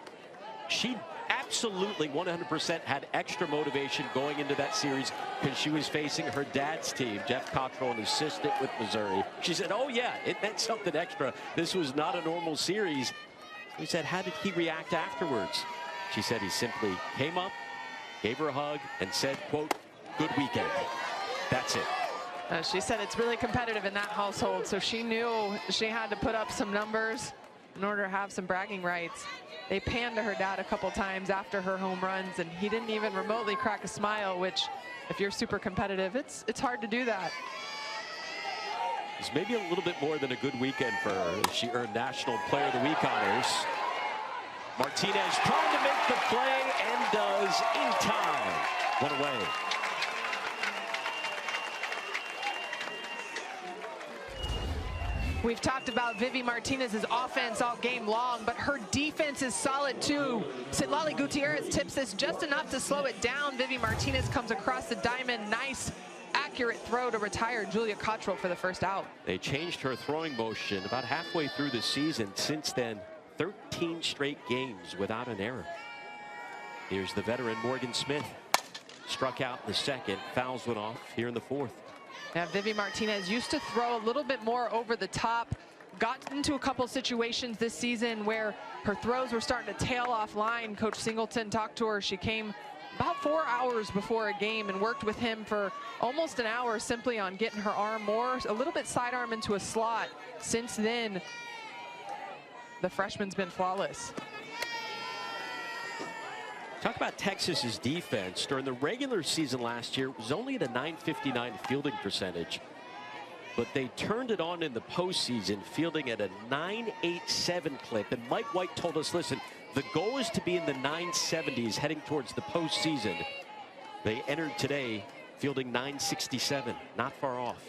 she absolutely 100% had extra motivation going into that series because she was facing her dad's team, Jeff Cottrell, an assistant with Missouri. She said, oh yeah, it meant something extra. This was not a normal series. We said, how did he react afterwards? She said he simply came up, gave her a hug, and said, quote, good weekend. That's it. She said it's really competitive in that household, so she knew she had to put up some numbers in order to have some bragging rights. They panned to her dad a couple times after her home runs, and he didn't even remotely crack a smile, which, if you're super competitive, it's hard to do that. It's maybe a little bit more than a good weekend for her. She earned National Player of the Week honors. Martinez trying to make the play and does in time. One away. We've talked about Vivi Martinez's offense all game long, but her defense is solid too. Citlali Gutierrez tips this just enough to slow it down. Vivi Martinez comes across the diamond. Nice, accurate throw to retire Julia Cottrell for the first out. They changed her throwing motion about halfway through the season. Since then, 13 straight games without an error. Here's the veteran Morgan Smith. Struck out in the second, fouls went off here in the fourth. Now, Vivi Martinez used to throw a little bit more over the top. Got into a couple situations this season where her throws were starting to tail off line. Coach Singleton talked to her. She came about 4 hours before a game and worked with him for almost an hour simply on getting her arm a little bit sidearm into a slot. Since then, the freshman's been flawless. Talk about Texas's defense. During the regular season last year, it was only at a .959 fielding percentage. but they turned it on in the postseason, fielding at a 9.87 clip. And Mike White told us, listen, the goal is to be in the 970s heading towards the postseason. They entered today fielding 967, not far off.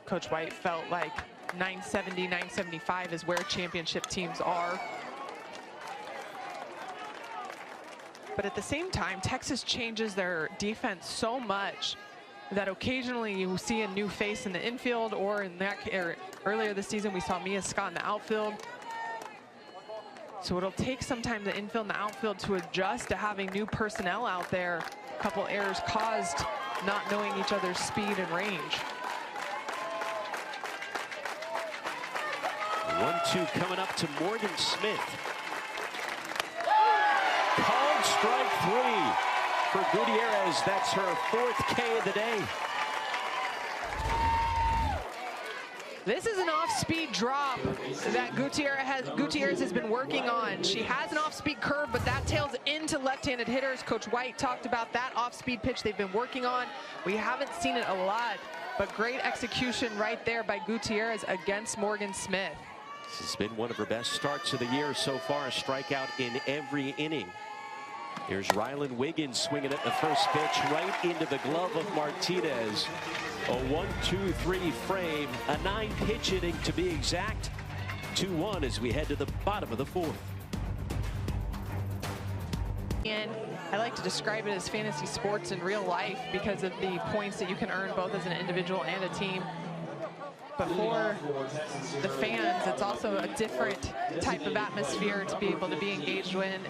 Coach White felt like 970, 975 is where championship teams are. But at the same time, Texas changes their defense so much that occasionally you see a new face in the infield, or in that earlier this season we saw Mia Scott in the outfield. So it'll take some time, the infield and the outfield, to adjust to having new personnel out there. A couple errors caused not knowing each other's speed and range. 1-2 coming up to Morgan Smith. Called strike 3 for Gutierrez. That's her 4th K of the day. This is an off-speed drop that Gutierrez has been working on. She has an off-speed curve, but that tails into left-handed hitters. Coach White talked about that off-speed pitch they've been working on. We haven't seen it a lot, but great execution right there by Gutierrez against Morgan Smith. This has been one of her best starts of the year so far, a strikeout in every inning. Here's Rylan Wiggins swinging at the first pitch right into the glove of Martinez. A 1-2-3 frame, a 9-pitch inning to be exact. 2-1 as we head to the bottom of the 4th. And I like to describe it as fantasy sports in real life because of the points that you can earn both as an individual and a team. But for the fans, it's also a different type of atmosphere to be able to be engaged in,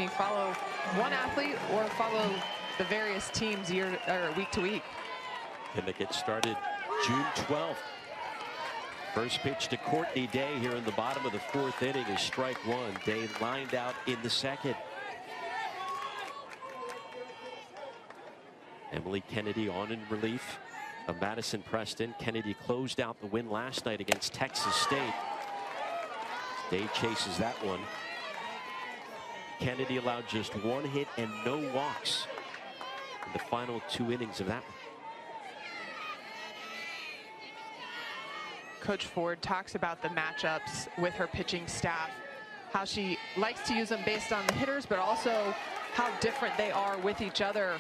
follow one athlete or follow the various teams week to week. And they get started June 12th. First pitch to Courtney Day here in the bottom of the 4th inning is strike 1. Day lined out in the 2nd. Emily Kennedy on in relief of Madison Preston. Kennedy closed out the win last night against Texas State. Day chases that one. Kennedy allowed just 1 hit and no walks in the final 2 innings of that one. Coach Ford talks about the matchups with her pitching staff, how she likes to use them based on the hitters, but also how different they are with each other.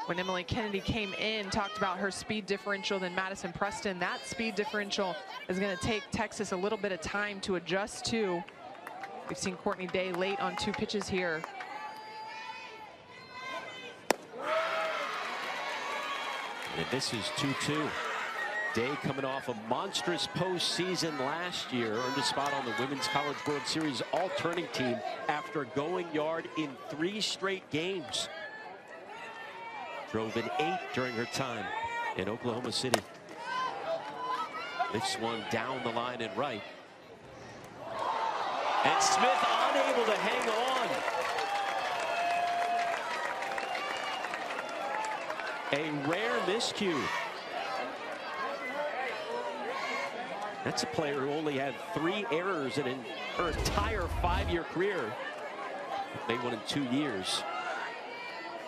When Emily Kennedy came in, talked about her speed differential than Madison Preston. That speed differential is going to take Texas a little bit of time to adjust to. We've seen Courtney Day late on 2 pitches here. And this is 2-2. Day coming off a monstrous postseason last year, earned a spot on the Women's College World Series all-turning team after going yard in 3 straight games. Drove an 8 during her time in Oklahoma City. Lifts one down the line and right. And Smith unable to hang on. A rare miscue. That's a player who only had 3 errors in her entire 5-year career. Made one in 2 years.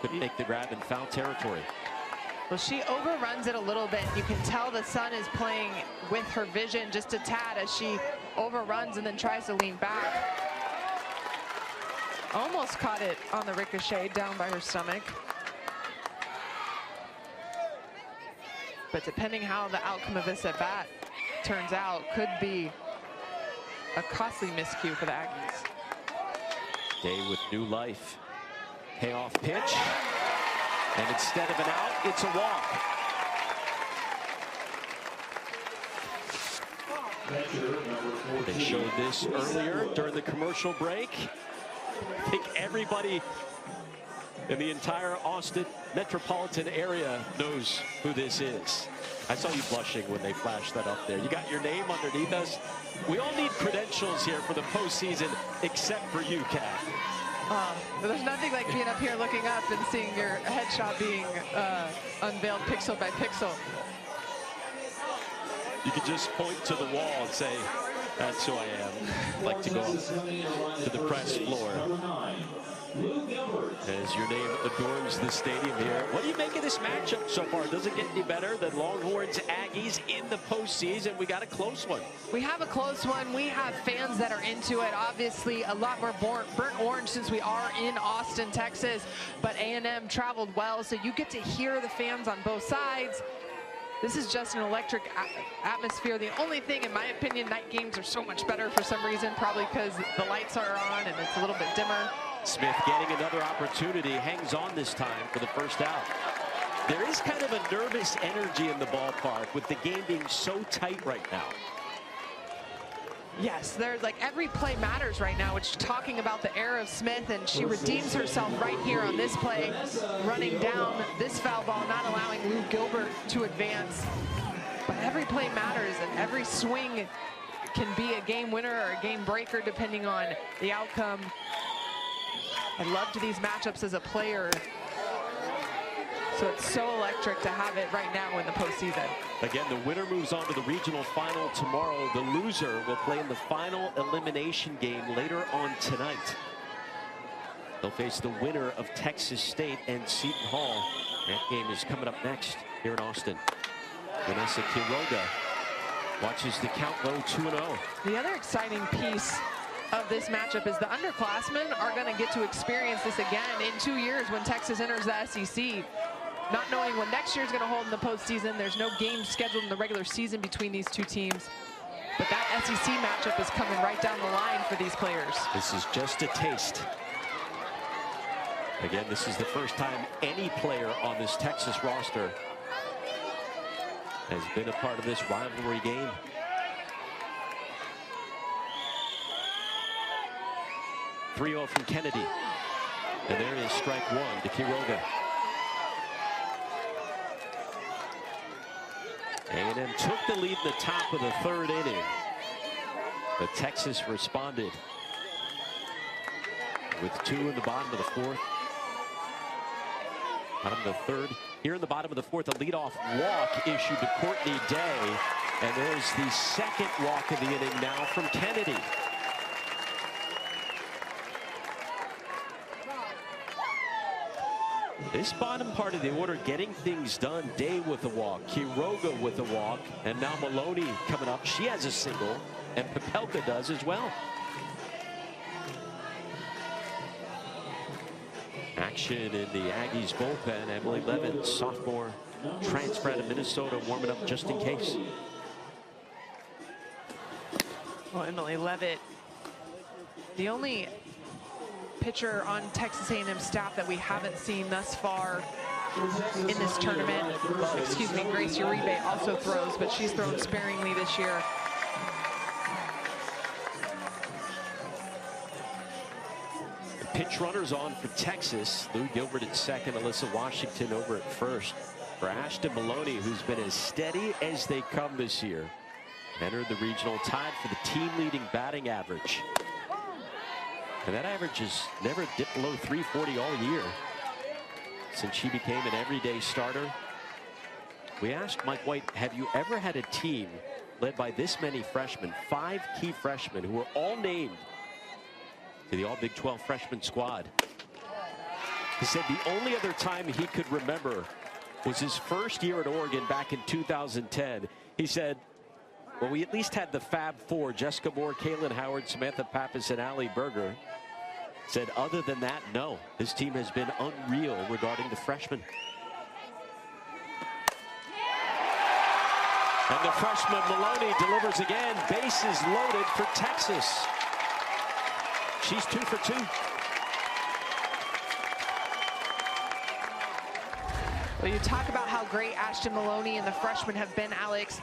Couldn't make the grab in foul territory. Well, she overruns it a little bit. You can tell the sun is playing with her vision just a tad as she overruns and then tries to lean back. Almost caught it on the ricochet down by her stomach. But depending how the outcome of this at bat turns out, could be a costly miscue for the Aggies. Day with new life. Payoff pitch, and instead of an out, it's a walk. They showed this earlier during the commercial break. I think everybody in the entire Austin metropolitan area knows who this is. I saw you blushing when they flashed that up there. You got your name underneath us. We all need credentials here for the postseason, except for you, Kat. There's nothing like being up here looking up and seeing your headshot being unveiled pixel by pixel. You could just point to the wall and say, that's who I am. I'd like to go up to the press floor. as your name adorns the stadium here. What do you make of this matchup so far? Does it get any better than Longhorns Aggies in the postseason? We got a close one. We have a close one. We have fans that are into it. Obviously, a lot more burnt orange since we are in Austin, Texas. But A&M traveled well, so you get to hear the fans on both sides. This is just an electric atmosphere. The only thing, in my opinion, night games are so much better for some reason, probably because the lights are on and it's a little bit dimmer. Smith getting another opportunity, hangs on this time for the first out. There is kind of a nervous energy in the ballpark with the game being so tight right now. Yes, there's like every play matters right now, which is talking about the era of Smith, and she redeems herself right here on this play, running down this foul ball, not allowing Lou Gilbert to advance. But every play matters, and every swing can be a game winner or a game breaker depending on the outcome. I loved these matchups as a player. So it's so electric to have it right now in the postseason. Again, the winner moves on to the regional final tomorrow. The loser will play in the final elimination game later on tonight. They'll face the winner of Texas State and Seton Hall. That game is coming up next here in Austin. Vanessa Quiroga watches the count go 2-0. The other exciting piece of this matchup is the underclassmen are going to get to experience this again in 2 years when Texas enters the SEC. Not knowing what next year's going to hold in the postseason. There's no games scheduled in the regular season between these two teams. But that SEC matchup is coming right down the line for these players. This is just a taste. Again, this is the first time any player on this Texas roster has been a part of this rivalry game. .30 from Kennedy. And there is strike one to Quiroga. A&M took the lead in the top of the third inning, but Texas responded with two in the bottom of the fourth. Bottom of the third. Here in the bottom of the fourth, a leadoff walk issued to Courtney Day, and there's the second walk of the inning now from Kennedy. This bottom part of the order getting things done. Day with a walk, Quiroga with a walk, and now Maloney coming up. She has a single, and Popelka does as well. Action in the Aggies bullpen. Emily Levitt, sophomore transfer out of Minnesota, warming up just in case. Well, Emily Levitt, the only pitcher on Texas A&M staff that we haven't seen thus far in this tournament. Well, excuse me, Grace Uribe also throws, but she's thrown sparingly this year. The pitch runners on for Texas. Lou Gilbert at second, Alyssa Washington over at first. For Ashton Maloney, who's been as steady as they come this year. Entered the regional, tied for the team-leading batting average. And that average has never dipped below 340 all year since she became an everyday starter. We asked Mike White, have you ever had a team led by this many freshmen, 5 key freshmen who were all named to the All Big 12 freshman squad? He said the only other time he could remember was his first year at Oregon back in 2010. He said, well, we at least had the Fab Four, Jessica Moore, Kaylin Howard, Samantha Pappas, and Allie Berger. Said other than that, no, this team has been unreal regarding the freshmen. And the freshman Maloney delivers again. Bases loaded for Texas. She's 2 for 2. Well, you talk about how great Ashton Maloney and the freshmen have been, Alex.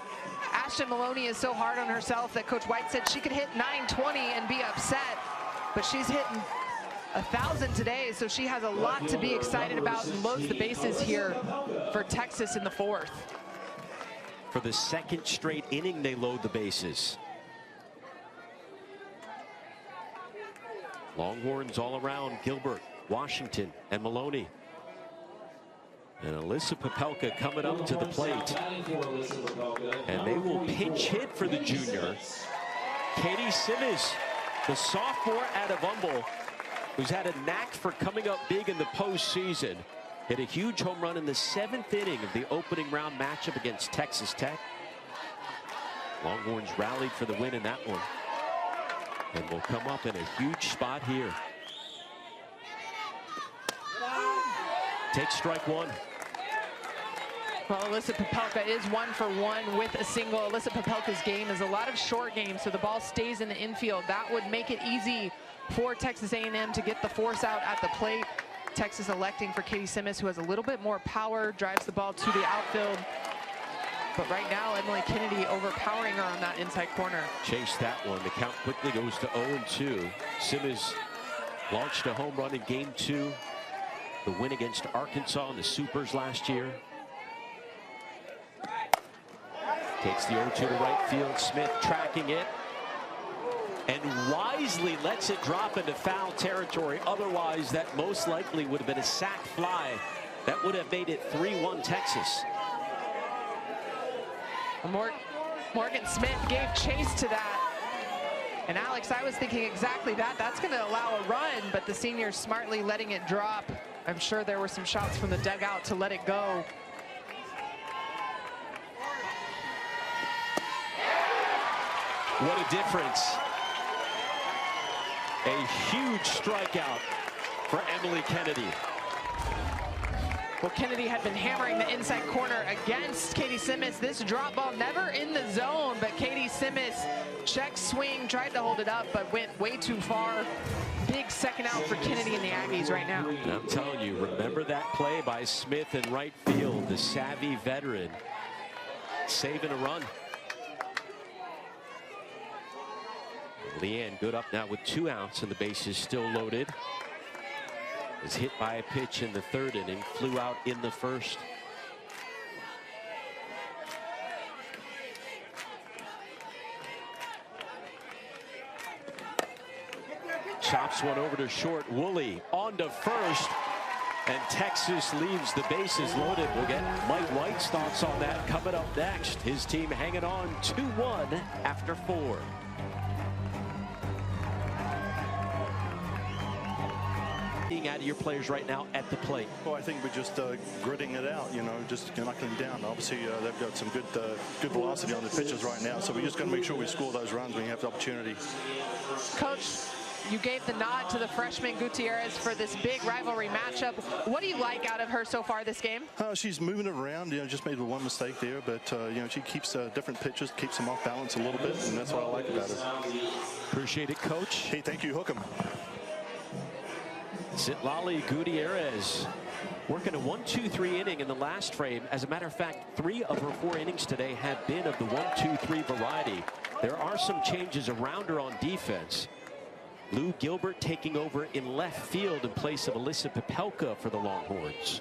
Ashton Maloney is so hard on herself that Coach White said she could hit .920 and be upset, but she's hitting 1,000 today, so she has a lot to be excited about and loads the bases here for Texas in the fourth. For the second straight inning, they load the bases. Longhorns all around, Gilbert, Washington, and Maloney. And Alyssa Popelka coming up to the plate. And they will pinch hit for the junior. Katie Simmons, the sophomore out of Humble, who's had a knack for coming up big in the postseason, hit a huge home run in the 7th inning of the opening round matchup against Texas Tech. Longhorns rallied for the win in that one, and will come up in a huge spot here. Takes strike one. Well, Alyssa Popelka is 1 for 1 with a single. Alyssa Popelka's game is a lot of short games, so the ball stays in the infield. That would make it easy for Texas A&M to get the force out at the plate. Texas electing for Katie Simmons, who has a little bit more power, drives the ball to the outfield. But right now, Emily Kennedy overpowering her on that inside corner. Chase that one. The count quickly goes to 0-2. Simmons launched a home run in Game 2. The win against Arkansas in the Supers last year. Takes the 0-2 to right field. Smith tracking it, and wisely lets it drop into foul territory. Otherwise, that most likely would have been a sac fly. That would have made it 3-1 Texas. Morgan Smith gave chase to that. And Alex, I was thinking exactly that. That's going to allow a run, but the senior smartly letting it drop. I'm sure there were some shots from the dugout to let it go. What a difference. A huge strikeout for Emily Kennedy. Well, Kennedy had been hammering the inside corner against Katie Simmons. This drop ball never in the zone, but Katie Simmons check swing, tried to hold it up, but went way too far. Big second out for Kennedy and the Aggies right now. And I'm telling you, remember that play by Smith in right field, the savvy veteran saving a run. Leanne good up now with 2 outs and the bases still loaded. Was hit by a pitch in the 3rd inning, flew out in the 1st. Chops one over to short. Woolley on to first, and Texas leaves the bases loaded. We'll get Mike White's thoughts on that coming up next. His team hanging on 2-1 after 4. Out of your players right now at the plate? Well, I think we're just gritting it out, you know, just knocking them down. Obviously, they've got some good velocity on the pitches right now, so we just got to make sure we score those runs when we have the opportunity. Coach, you gave the nod to the freshman Gutierrez for this big rivalry matchup. What do you like out of her so far this game? She's moving it around, you know, just made one mistake there, but you know, she keeps different pitches, keeps them off balance a little bit, and that's what I like about her. Appreciate it, Coach. Hey, thank you. Hook 'em. Citlali Gutierrez working a 1-2-3 inning in the last frame. As a matter of fact, 3 of her 4 innings today have been of the 1-2-3 variety. There are some changes around her on defense. Lou Gilbert taking over in left field in place of Alyssa Popelka for the Longhorns.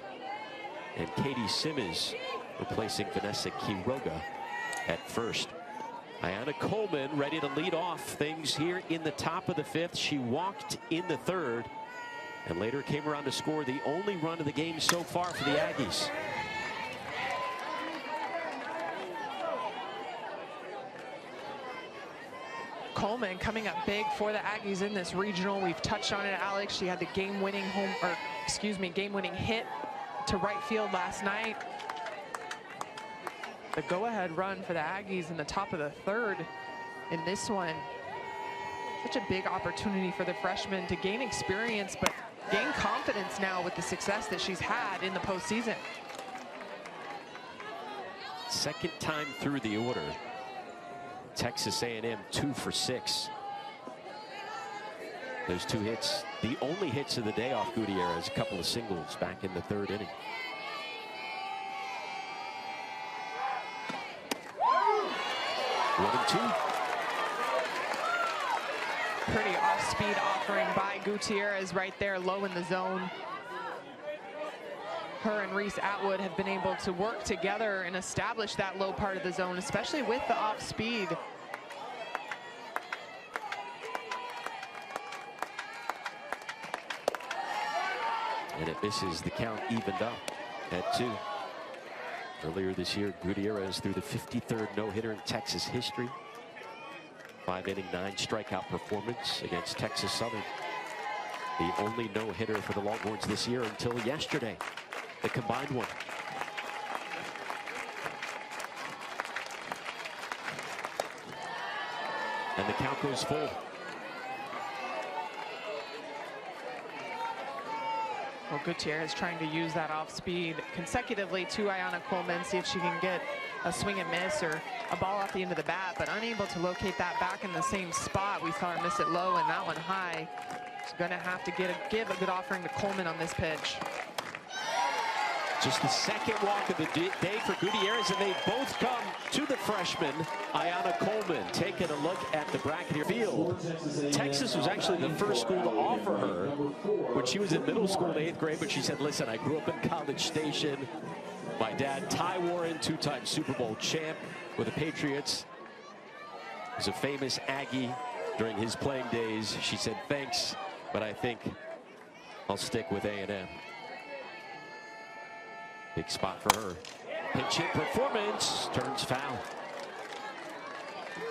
And Katie Simmons replacing Vanessa Quiroga at first. Ayanna Coleman ready to lead off things here in the top of the 5th. She walked in the 3rd. And later came around to score the only run of the game so far for the Aggies. Coleman coming up big for the Aggies in this regional. We've touched on it, Alex. She had the game-winning game-winning hit to right field last night. The go-ahead run for the Aggies in the top of the 3rd in this one. Such a big opportunity for the freshman to gain experience, but gain confidence now with the success that she's had in the postseason. Second time through the order. Texas A&M 2 for 6. Those 2 hits, the only hits of the day off Gutierrez, a couple of singles back in the 3rd inning. One and 2. Pretty off-speed offering by Gutierrez right there, low in the zone. Her and Reese Atwood have been able to work together and establish that low part of the zone, especially with the off-speed. And it misses. The count evened up at 2. Earlier this year, Gutierrez threw the 53rd no-hitter in Texas history. 5-inning, 9-strikeout performance against Texas Southern. The only no-hitter for the Longhorns this year until yesterday, the combined one. And the count goes full. Well, Gutierrez trying to use that off speed consecutively to Ayanna Coleman, see if she can get a swing and miss or a ball off the end of the bat, but unable to locate that back in the same spot. We saw her miss it low and that one high. She's going to have to give a good offering to Coleman on this pitch. Just the second walk of the day for Gutierrez, and they both come to the freshman, Ayanna Coleman. Taking a look at the bracket here field. Texas was actually the first school to offer her when she was in middle school in 8th grade, but she said, listen, I grew up in College Station. My dad, Ty Warren, 2-time Super Bowl champ with the Patriots, was a famous Aggie during his playing days. She said, thanks, but I think I'll stick with A&M. Big spot for her. Pinch hit performance, turns foul.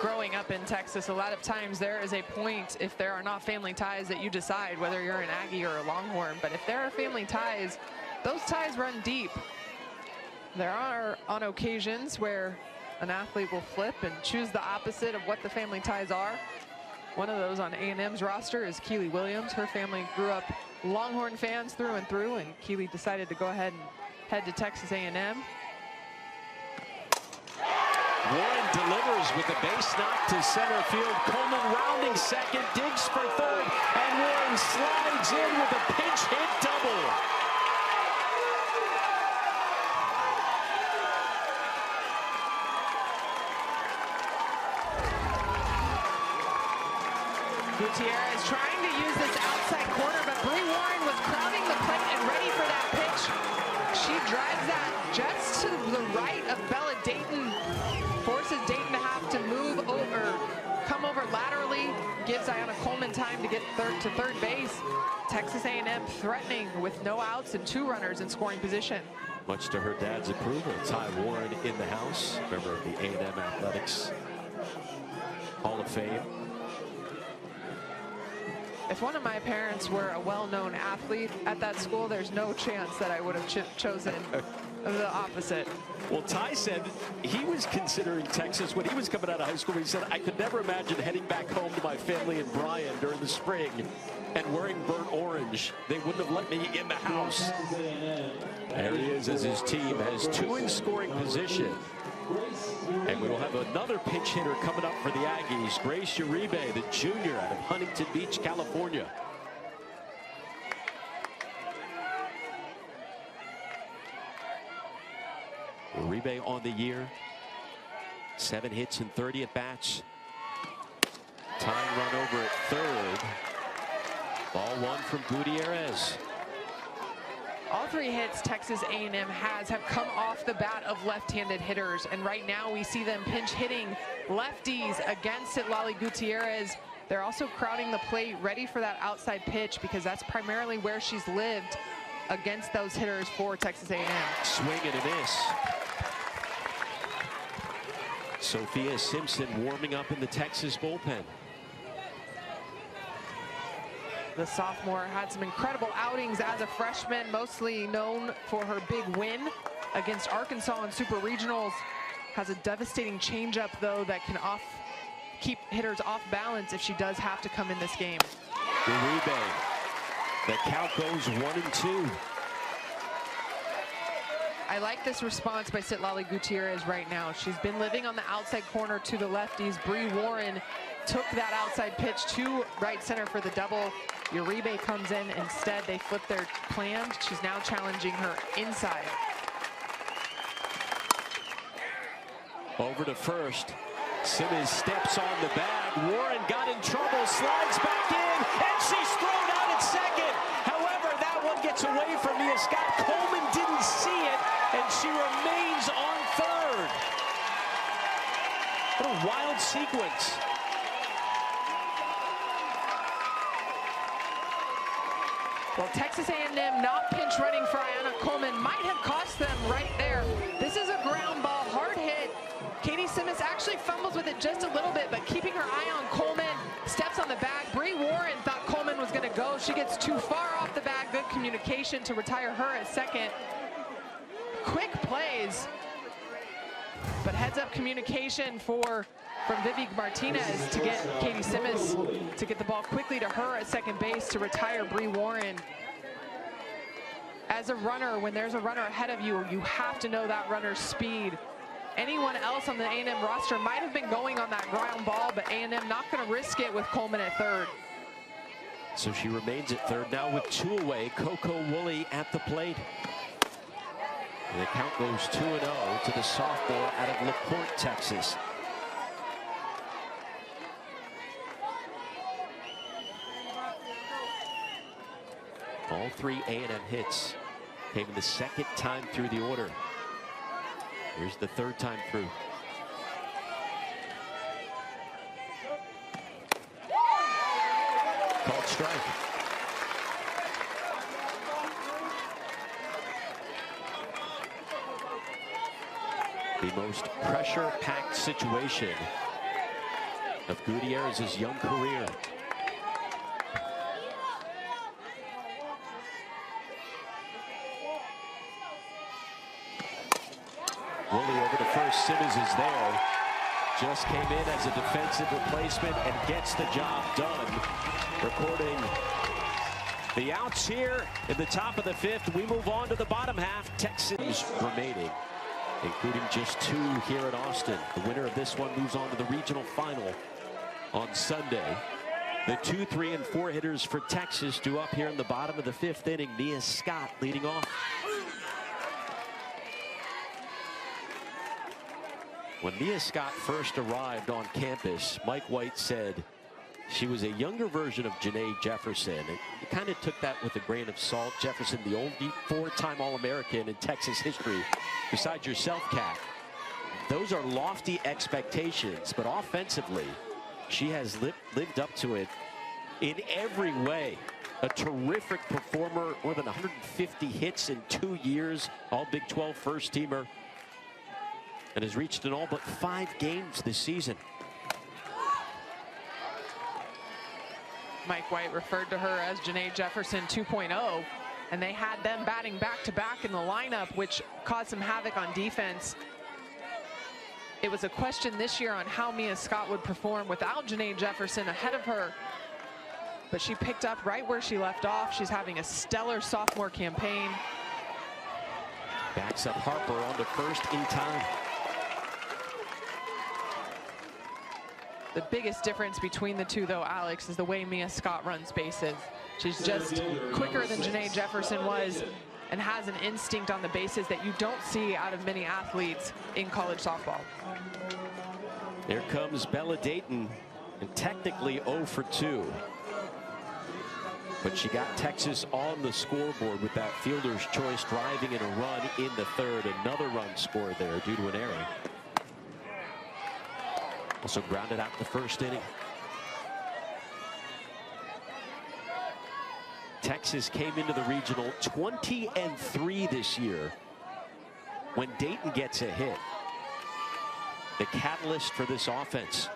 Growing up in Texas, a lot of times there is a point, if there are not family ties, that you decide whether you're an Aggie or a Longhorn. But if there are family ties, those ties run deep. There are on occasions where an athlete will flip and choose the opposite of what the family ties are. One of those on A&M's roster is Keely Williams. Her family grew up Longhorn fans through and through, and Keely decided to go ahead and head to Texas A&M. Warren delivers with a base knock to center field. Coleman rounding second, digs for third, and Warren slides in with a pinch hit double. Gutierrez trying to use this outside corner, but Bree Warren was crowding the plate and ready for that pitch. She drives that just to the right of Bella Dayton, forces Dayton to have to move over, come over laterally, gives Ayanna Coleman time to get to third base. Texas A&M threatening with no outs and 2 runners in scoring position. Much to her dad's approval, Ty Warren in the house, member of the A&M Athletics Hall of Fame. If one of my parents were a well-known athlete at that school, there's no chance that I would have chosen the opposite. Well, Ty said he was considering Texas when he was coming out of high school. He said, I could never imagine heading back home to my family in Bryan during the spring and wearing burnt orange. They wouldn't have let me in the house. There he is as his team has 2 in scoring position. And we will have another pinch hitter coming up for the Aggies, Grace Uribe, the junior out of Huntington Beach, California. Uribe on the year, 7 hits and 30 at bats. Tying run over at third. Ball 1 from Gutierrez. All 3 hits Texas A&M have come off the bat of left-handed hitters, and right now we see them pinch hitting lefties against Lali Gutierrez. They're also crowding the plate, ready for that outside pitch, because that's primarily where she's lived against those hitters for Texas A&M. Swing and a miss. Sophia Simpson warming up in the Texas bullpen. The sophomore had some incredible outings as a freshman, mostly known for her big win against Arkansas in Super Regionals. Has a devastating changeup, though, that can keep hitters off balance if she does have to come in this game. Uribe. The count goes 1-2. I like this response by Lali Gutierrez right now. She's been living on the outside corner to the lefties. Bree Warren took that outside pitch to right center for the double. Uribe comes in. Instead, they flip their plans. She's now challenging her inside. Over to first. Simmons steps on the bag. Warren got in trouble, slides back in, and she's thrown out at second. However, that one gets away from Mia Scott. Coleman didn't see it, and she remains on third. What a wild sequence. Well, Texas A&M not pinch running for Ayanna Coleman might have cost them right there. This is a ground ball, hard hit. Katie Simmons actually fumbles with it just a little bit, but keeping her eye on Coleman, steps on the bag. Bree Warren thought Coleman was going to go. she gets too far off the bag. Good communication to retire her at second. Quick plays, but heads-up communication from Vivi Martinez to get Katie Simmons to get the ball quickly to her at second base to retire Bree Warren. As a runner, when there's a runner ahead of you, you have to know that runner's speed. Anyone else on the A&M roster might have been going on that ground ball, but A&M not going to risk it with Coleman at third. So she remains at third now with 2 away. Coco Woolley at the plate. And the count goes 2-0 to the sophomore out of LaPorte, Texas. All 3 A&M hits came in the second time through the order. Here's the third time through. Called strike. The most pressure-packed situation of Gutierrez's young career. Woolley over to first. Simmons is there. Just came in as a defensive replacement and gets the job done. Recording the outs here in the top of the 5th. We move on to the bottom half. Texas remaining, including just 2 here in Austin. The winner of this one moves on to the regional final on Sunday. The 2, 3, and 4 hitters for Texas due up here in the bottom of the 5th inning. Mia Scott leading off. When Mia Scott first arrived on campus, Mike White said she was a younger version of Janae Jefferson. It kind of took that with a grain of salt. Jefferson, the only 4-time All-American in Texas history, besides yourself, Kat. Those are lofty expectations, but offensively, she has lived up to it in every way. A terrific performer, more than 150 hits in 2 years, all Big 12 first-teamer, and has reached in all but 5 games this season. Mike White referred to her as Janae Jefferson 2.0, and they had them batting back-to-back in the lineup, which caused some havoc on defense. It was a question this year on how Mia Scott would perform without Janae Jefferson ahead of her, but she picked up right where she left off. She's having a stellar sophomore campaign. Backs up Harper onto first in time. The biggest difference between the two, though, Alex, is the way Mia Scott runs bases. She's just quicker than Janae Jefferson was and has an instinct on the bases that you don't see out of many athletes in college softball. There comes Bella Dayton, and technically 0 for 2. But she got Texas on the scoreboard with that fielder's choice, driving in a run in the 3rd. Another run scored there due to an error. Also grounded out the 1st inning. Texas came into the regional 20-3 this year. When Dayton gets a hit, the catalyst for this offense.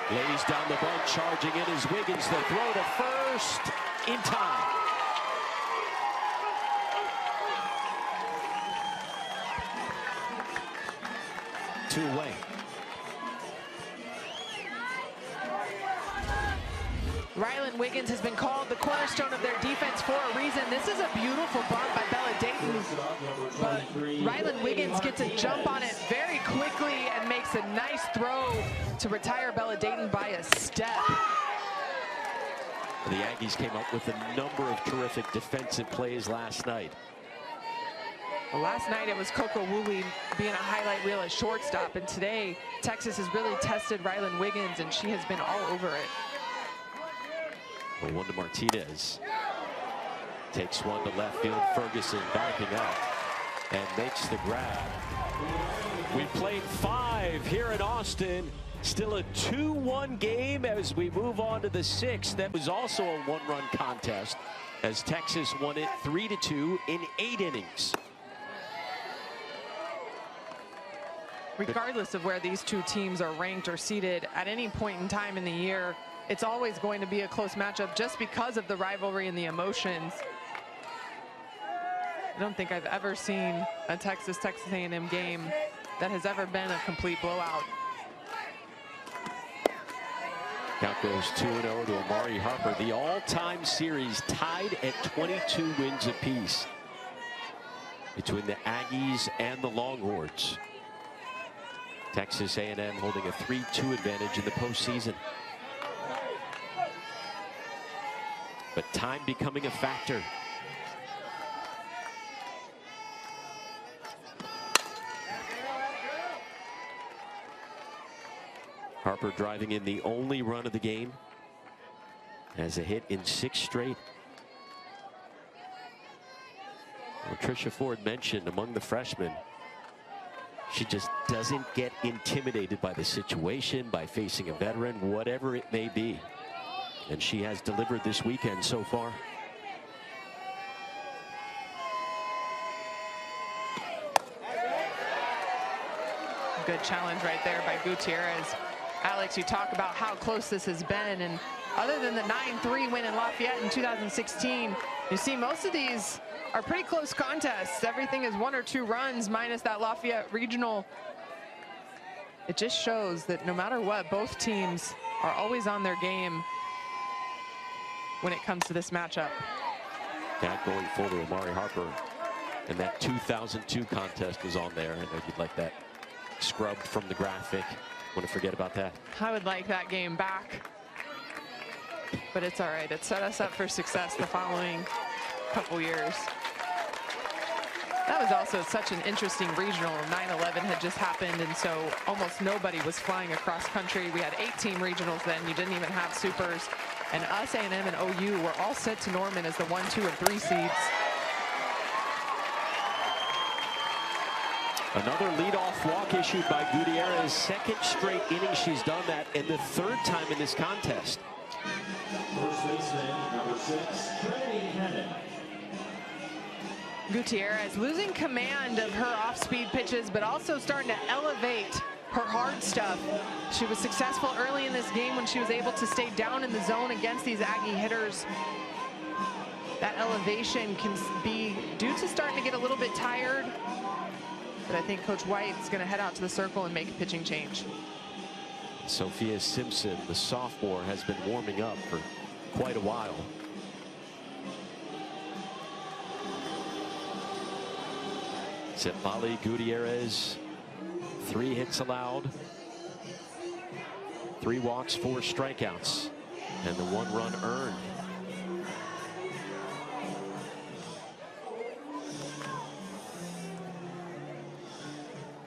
Lays down the bunt, charging in is Wiggins. The throw to first in time. Two away. Rylan Wiggins has been called the cornerstone of their defense for a reason. This is a beautiful bunt by Bella Dayton, but Rylan Wiggins gets a jump on it very quickly and makes a nice throw to retire Bella Dayton by a step. The Aggies came up with a number of terrific defensive plays last night. Well, last night it was Coco Woolley being a highlight reel at shortstop, and today Texas has really tested Rylan Wiggins, and she has been all over it. One to Martinez. Takes one to left field. Ferguson backing up and makes the grab. We played 5 here in Austin. Still a 2-1 game as we move on to the 6th. That was also a 1-run contest as Texas won it 3-2 in 8 innings. Regardless of where these two teams are ranked or seated at any point in time in the year, it's always going to be a close matchup just because of the rivalry and the emotions. I don't think I've ever seen a Texas A&M game that has ever been a complete blowout. Count goes 2-0 to Amari Harper. The all-time series tied at 22 wins apiece between the Aggies and the Longhorns. Texas A&M holding a 3-2 advantage in the postseason. But time becoming a factor. Harper driving in the only run of the game. Has a hit in 6 straight. Well, Tricia Ford mentioned among the freshmen, she just doesn't get intimidated by the situation, by facing a veteran, whatever it may be. And she has delivered this weekend so far. Good challenge right there by Gutierrez. Alex, you talk about how close this has been, and other than the 9-3 win in Lafayette in 2016, you see most of these are pretty close contests. Everything is 1 or 2 runs minus that Lafayette regional. It just shows that no matter what, both teams are always on their game when it comes to this matchup. That going full to Amari Harper, and that 2002 contest was on there. I know you'd like that scrubbed from the graphic. Want to forget about that? I would like that game back, but it's all right. It set us up for success the following couple years. That was also such an interesting regional. 9/11 had just happened, and so almost nobody was flying across country. We had 8-team regionals then. You didn't even have supers, and us, A&M, and OU were all sent to Norman as the 1, 2, and 3 seeds. Another leadoff walk issued by Gutierrez. 2nd straight inning she's done that, and the 3rd time in this contest. First baseman, number 6, Trinity Cannon. Gutierrez losing command of her off-speed pitches, but also starting to elevate her hard stuff. She was successful early in this game when she was able to stay down in the zone against these Aggie hitters. That elevation can be due to starting to get a little bit tired. But I think Coach White's going to head out to the circle and make a pitching change. Sophia Simpson, the sophomore, has been warming up for quite a while. Zetmali Gutierrez, 3 hits allowed, 3 walks, 4 strikeouts, and the 1 run earned.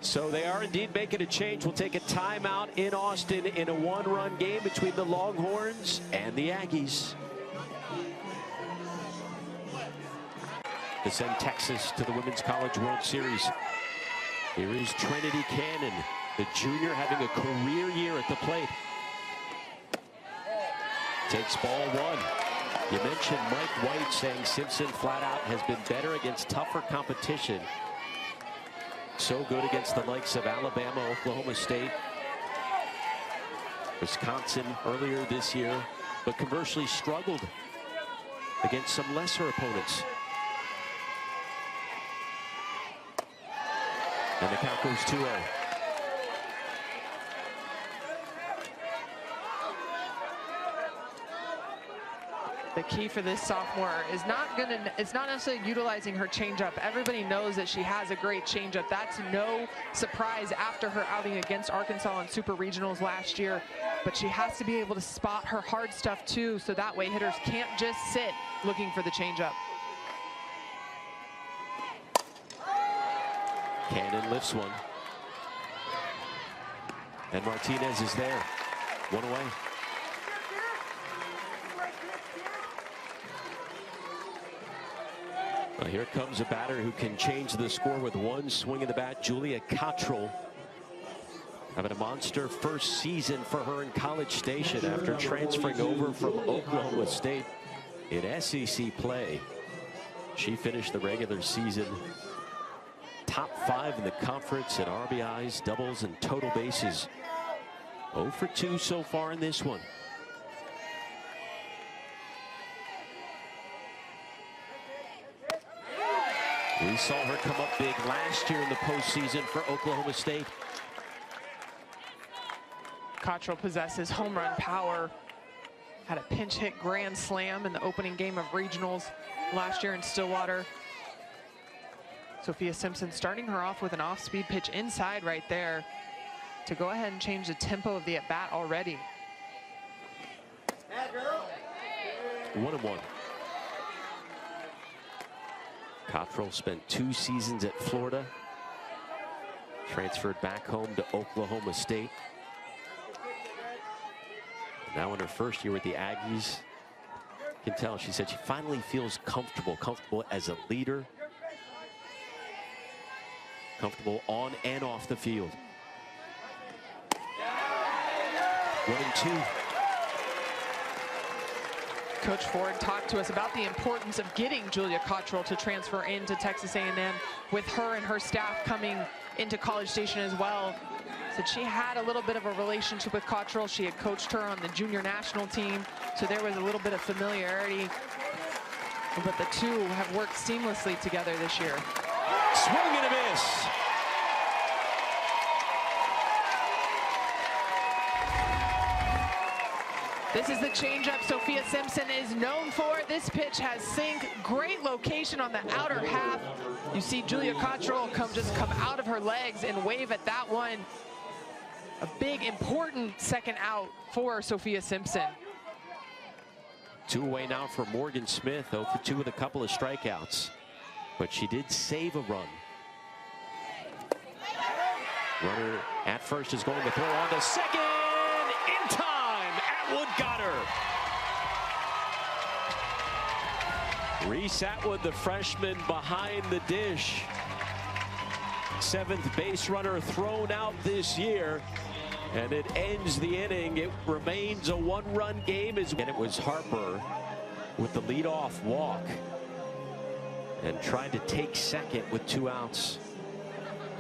So they are indeed making a change. We'll take a timeout in Austin in a 1-run game between the Longhorns and the Aggies. To send Texas to the Women's College World Series. Here is Trinity Cannon, the junior, having a career year at the plate. Takes ball 1. You mentioned Mike White saying Simpson flat out has been better against tougher competition. So good against the likes of Alabama, Oklahoma State, Wisconsin earlier this year, but conversely struggled against some lesser opponents. And the count goes 2-0. The key for this sophomore is it's not necessarily utilizing her changeup. Everybody knows that she has a great changeup. That's no surprise after her outing against Arkansas on Super Regionals last year. But she has to be able to spot her hard stuff too, so that way hitters can't just sit looking for the changeup. Cannon lifts one. And Martinez is there. 1 away. Well, here comes a batter who can change the score with 1 swing of the bat. Julia Cottrell having a monster first season for her in College Station after transferring over from Oklahoma State in SEC play. She finished the regular season top 5 in the conference in RBIs, doubles, and total bases. 0 for 2 so far in this one. We saw her come up big last year in the postseason for Oklahoma State. Cottrell possesses home run power. Had a pinch hit grand slam in the opening game of regionals last year in Stillwater. Sophia Simpson starting her off with an off-speed pitch inside right there to go ahead and change the tempo of the at-bat already. 1-1. Cottrell spent 2 seasons at Florida. Transferred back home to Oklahoma State. Now in her first year with the Aggies, you can tell, she said she finally feels comfortable as a leader. Comfortable on and off the field. 1-2. Coach Ford talked to us about the importance of getting Julia Cottrell to transfer into Texas A&M, with her and her staff coming into College Station as well. Said she had a little bit of a relationship with Cottrell. She had coached her on the junior national team, so there was a little bit of familiarity. But the two have worked seamlessly together this year. Swing and a miss. This is the changeup Sophia Simpson is known for. This pitch has sink, great location on the outer half. You see Julia Cottrell just come out of her legs and wave at that one. A big, important second out for Sophia Simpson. 2 away now for Morgan Smith, 0 for 2 with a couple of strikeouts. But she did save a run. Runner at first is going to throw on to second. In time. Atwood got her. Reese Atwood, the freshman, behind the dish. 7th base runner thrown out this year. And it ends the inning. It remains a 1-run game. And it was Harper with the leadoff walk. And tried to take second with 2 outs.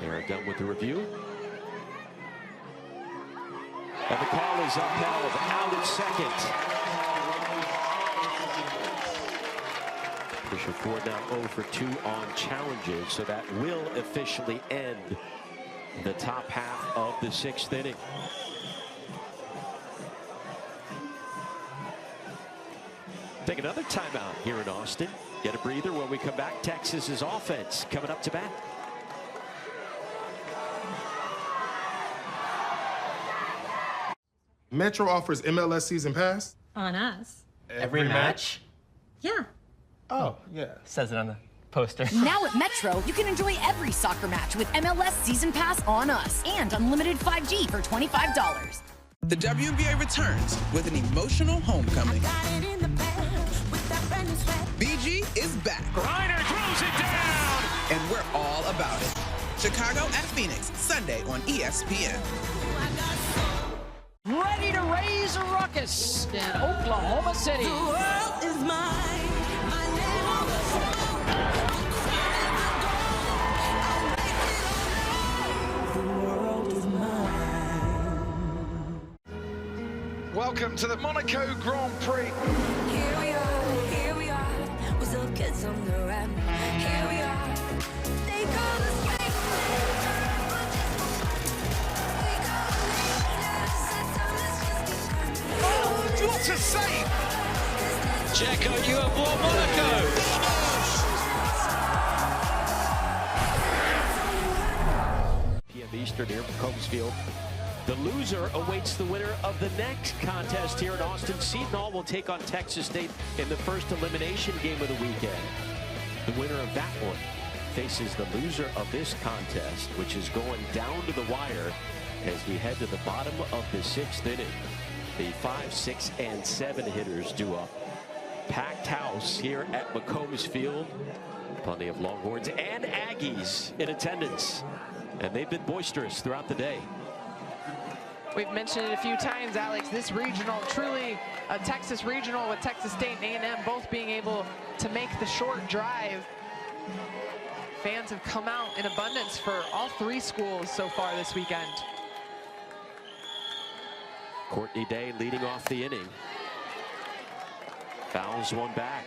They are done with the review. And the call is upheld, out at second. Patricia Ford now 0 for 2 on challenges, so that will officially end the top half of the 6th inning. Take another timeout here in Austin. Get a breather when we come back. Texas's offense coming up to bat. Metro offers MLS Season Pass. On us. Every match? Yeah. Oh, yeah. Says it on the poster. Now at Metro, you can enjoy every soccer match with MLS Season Pass on us and unlimited 5G for $25. The WNBA returns with an emotional homecoming. BG is back. Reiner throws it down. And we're all about it. Chicago at Phoenix, Sunday on ESPN. Ready to raise a ruckus in Oklahoma City. The world is mine. My name on the Welcome to the Monaco Grand Prix. Here we are, with some kids on the run. Here we are, they call us What a save! Checo, you have won Monaco. PM Eastern here from Combs Field. The loser awaits the winner of the next contest here in Austin. Seton Hall will take on Texas State in the first elimination game of the weekend. The winner of that one faces the loser of this contest, which is going down to the wire as we head to the bottom of the 6th inning. The 5, 6, and 7 hitters due up. Packed house here at McCombs Field. Plenty of Longhorns and Aggies in attendance. And they've been boisterous throughout the day. We've mentioned it a few times, Alex. This regional, truly a Texas regional with Texas State and A&M both being able to make the short drive. Fans have come out in abundance for all 3 schools so far this weekend. Courtney Day leading off the inning. Fouls one back.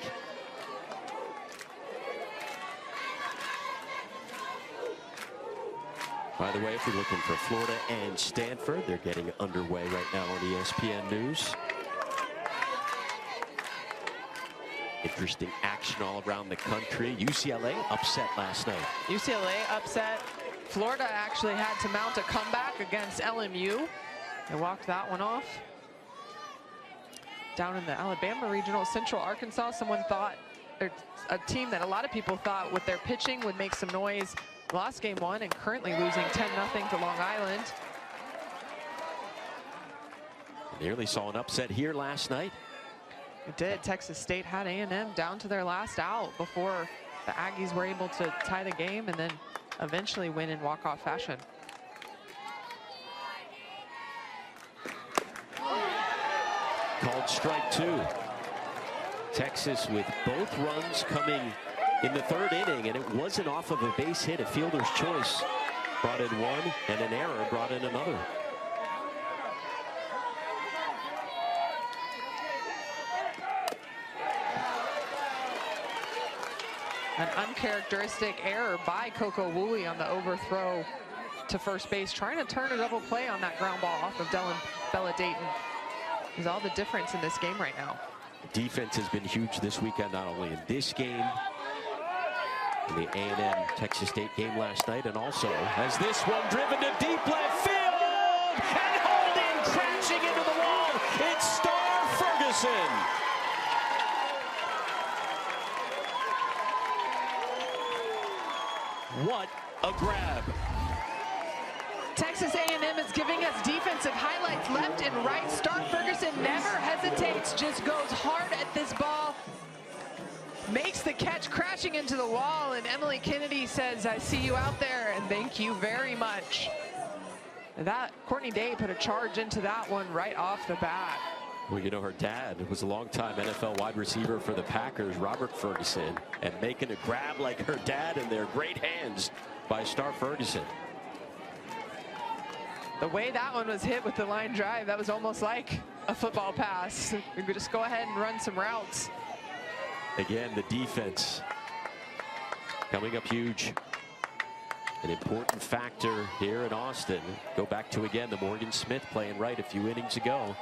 By the way, if you're looking for Florida and Stanford, they're getting underway right now on ESPN News. Interesting action all around the country. UCLA upset last night. UCLA upset. Florida actually had to mount a comeback against LMU. They walked that one off. Down in the Alabama Regional, Central Arkansas, someone thought, or a team that a lot of people thought with their pitching would make some noise, lost game one and currently losing 10-0 to Long Island. Nearly saw an upset here last night. It did. Texas State had A&M down to their last out before the Aggies were able to tie the game and then eventually win in walk-off fashion. Called strike two. Texas with both runs coming in the third inning, and it wasn't off of a base hit. A fielder's choice brought in one, and an error brought in another. An uncharacteristic error by Coco Woolley on the overthrow to first base, trying to turn a double play on that ground ball off of Bella Dayton. Is all the difference in this game right now. Defense has been huge this weekend, not only in this game, in the A&M Texas State game last night, and also has this one driven to deep left field and holding, crashing into the wall. It's Star Ferguson. What a grab. Texas A&M is giving us defensive highlights left and right. Star Ferguson never hesitates, just goes hard at this ball. Makes the catch, crashing into the wall, and Emily Kennedy says, I see you out there, and thank you very much. That, Courtney Day put a charge into that one right off the bat. Well, you know, her dad was a longtime NFL wide receiver for the Packers, Robert Ferguson, and making a grab like her dad in their great hands by Star Ferguson. The way that one was hit with the line drive, that was almost like a football pass. We could just go ahead and run some routes. Again, the defense coming up huge. An important factor here in Austin. Go back to, again, the Morgan Smith playing right a few innings ago.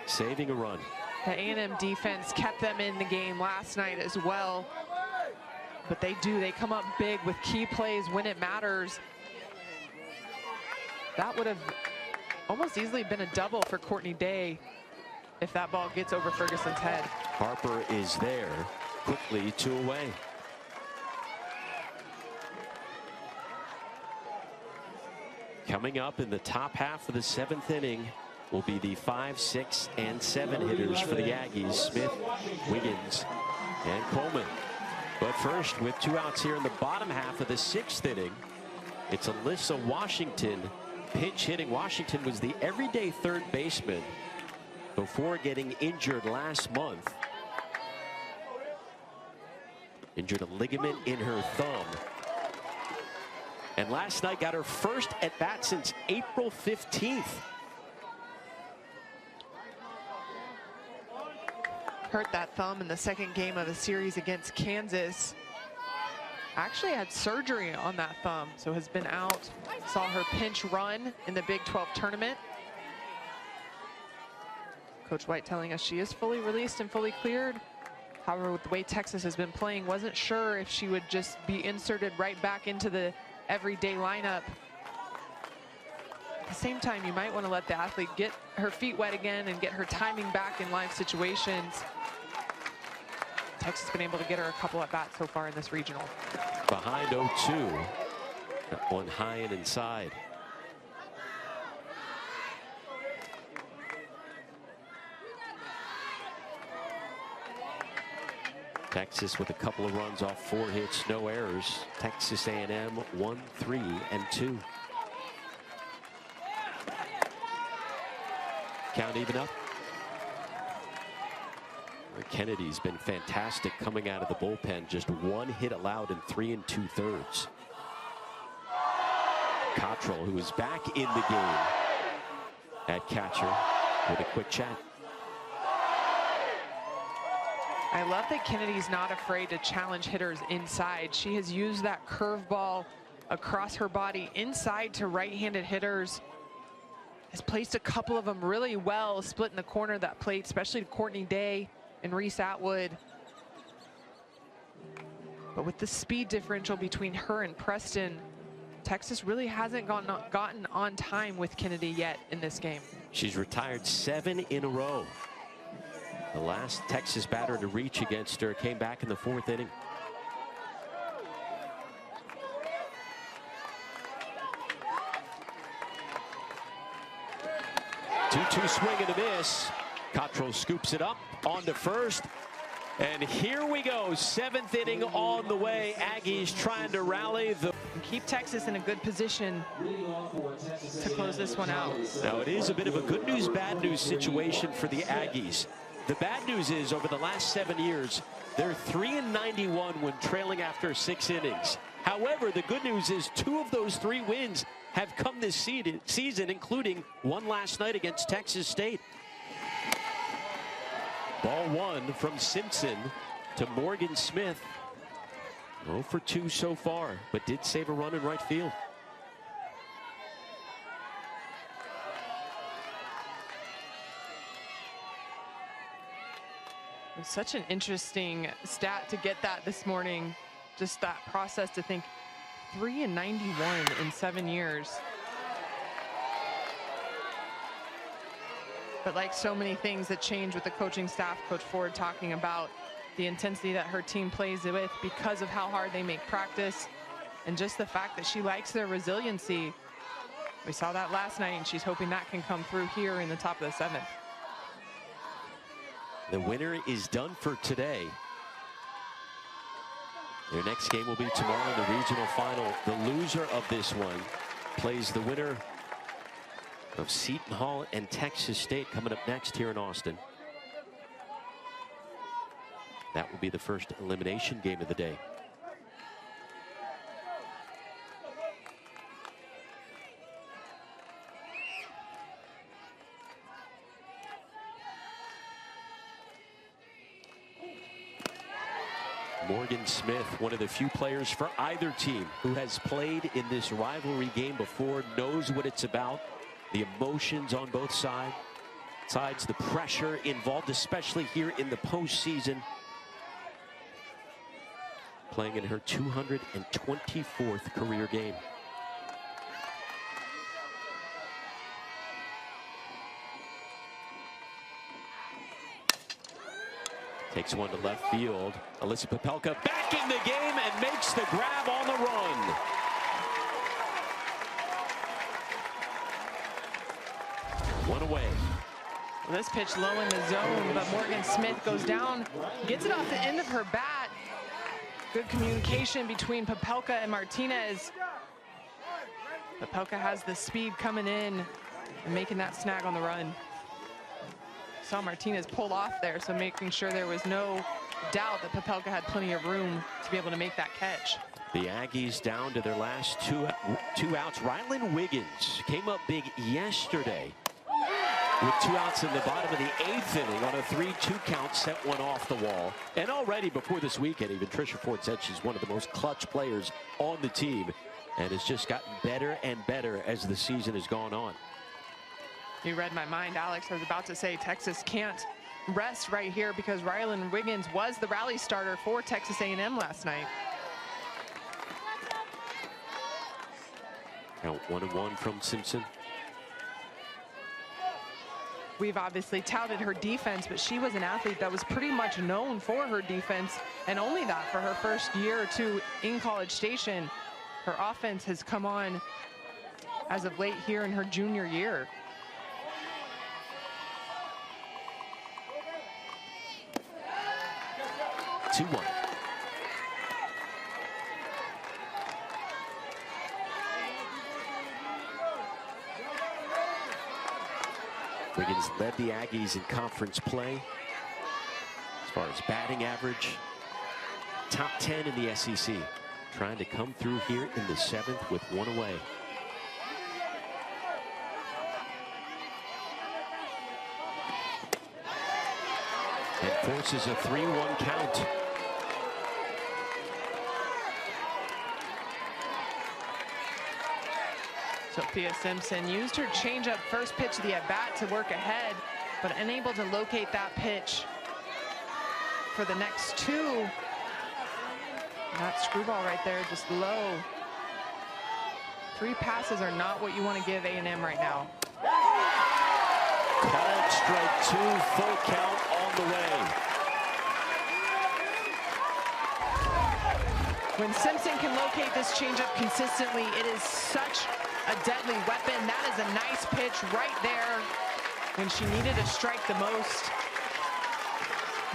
Saving a run. The A&M defense kept them in the game last night as well. But they come up big with key plays when it matters. That would have almost easily been a double for Courtney Day if that ball gets over Ferguson's head. Harper is there, quickly 2 away. Coming up in the top half of the 7th inning will be the 5, 6, and 7 hitters for the Aggies, Smith, Wiggins, and Coleman. But first, with 2 outs here in the bottom half of the 6th inning, it's Alyssa Washington pinch hitting. Washington was the everyday third baseman before getting injured last month. Injured a ligament in her thumb. And last night got her first at bat since April 15th. Hurt that thumb in the second game of the series against Kansas. Actually had surgery on that thumb, so has been out. Saw her pinch run in the Big 12 tournament. Coach White telling us she is fully released and fully cleared. However, with the way Texas has been playing, wasn't sure if she would just be inserted right back into the everyday lineup. At the same time, you might want to let the athlete get her feet wet again and get her timing back in live situations. Texas has been able to get her a couple at bats so far in this regional. Behind 0-2. That one high and inside. Texas with a couple of runs off 4 hits, no errors. Texas A&M 1, 3, and 2. Count even up. Kennedy's been fantastic coming out of the bullpen. Just 1 hit allowed in 3 2/3. Cottrell, who is back in the game at catcher, with a quick chat. I love that Kennedy's not afraid to challenge hitters inside. She has used that curveball across her body inside to right-handed hitters. Has placed a couple of them really well, split in the corner of that plate, especially to Courtney Day and Reese Atwood. But with the speed differential between her and Preston, Texas really hasn't gotten on time with Kennedy yet in this game. She's retired 7 in a row. The last Texas batter to reach against her came back in the 4th inning. Two swing and a miss. Cottrell scoops it up onto first. And here we go, 7th inning on the way. Aggies trying to rally. Keep Texas in a good position to close this one out. Now it is a bit of a good news, bad news situation for the Aggies. The bad news is over the last 7 years, they're 3-91 when trailing after 6 innings. However, the good news is 2 of those 3 wins have come this season, including one last night against Texas State. Ball 1 from Simpson to Morgan Smith. 0 for 2 so far, but did save a run in right field. It was such an interesting stat to get that this morning. Just that process to think 3-91 in 7 years. But like so many things that change with the coaching staff, Coach Ford talking about the intensity that her team plays with because of how hard they make practice and just the fact that she likes their resiliency. We saw that last night, and she's hoping that can come through here in the top of the 7th. The winner is done for today. Their next game will be tomorrow in the regional final. The loser of this one plays the winner of Seton Hall and Texas State coming up next here in Austin. That will be the first elimination game of the day. Morgan Smith, one of the few players for either team who has played in this rivalry game before, knows what it's about, the emotions on both sides, the pressure involved, especially here in the postseason. Playing in her 224th career game. Takes one to left field. Alyssa Popelka back in the game and makes the grab on the run. One away. Well, this pitch low in the zone, but Morgan Smith goes down, gets it off the end of her bat. Good communication between Popelka and Martinez. Popelka has the speed coming in and making that snag on the run. Saw Martinez pull off there, so making sure there was no doubt that Popelka had plenty of room to be able to make that catch. The Aggies down to their last two outs. Rylan Wiggins came up big yesterday with 2 outs in the bottom of the 8th inning on a 3-2 count, set one off the wall. And already before this weekend, even Tricia Ford said she's one of the most clutch players on the team and has just gotten better and better as the season has gone on. You read my mind, Alex. I was about to say Texas can't rest right here because Rylan Wiggins was the rally starter for Texas A&M last night. Count 1-1 from Simpson. We've obviously touted her defense, but she was an athlete that was pretty much known for her defense, and only that for her first year or two in College Station. Her offense has come on as of late here in her junior year. Two one. Wiggins led the Aggies in conference play as far as batting average. Top 10 in the SEC. Trying to come through here in the 7th with one away. and forces a 3-1 count. Sophia Simpson used her changeup first pitch of the at-bat to work ahead, but unable to locate that pitch for the next two. That screwball right there, just low. 3 passes are not what you want to give A&M right now. Called strike 2, full count on the way. When Simpson can locate this changeup consistently, it is such a deadly weapon. That is a nice pitch right there when she needed a strike the most.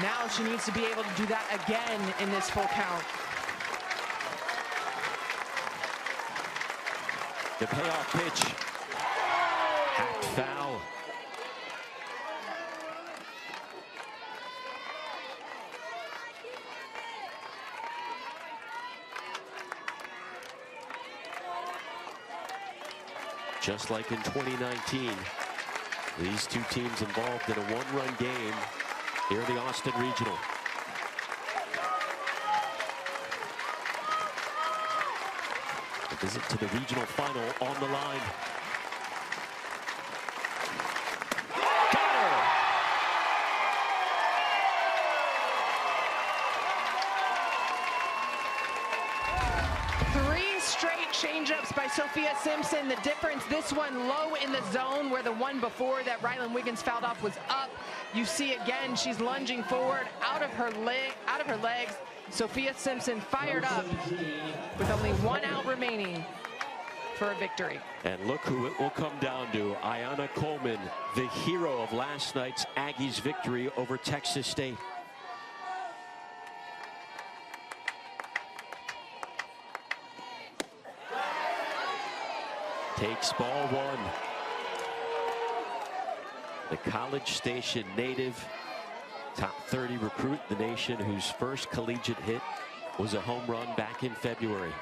Now she needs to be able to do that again in this full count. The payoff pitch. Hacked foul. Just like in 2019, these two teams involved in a one-run game here in the Austin Regional. A visit to the regional final on the line. Got her! 3 straight changeups by Sophia Simpson. The difference, this one low in the zone where the one before that Rylan Wiggins fouled off was up. You see again, she's lunging forward out of her legs. Sophia Simpson fired up with only 1 out remaining for a victory. And look who it will come down to. Ayanna Coleman, the hero of last night's Aggies victory over Texas State. Takes ball 1. The College Station native, top 30 recruit in the nation, whose first collegiate hit was a home run back in February.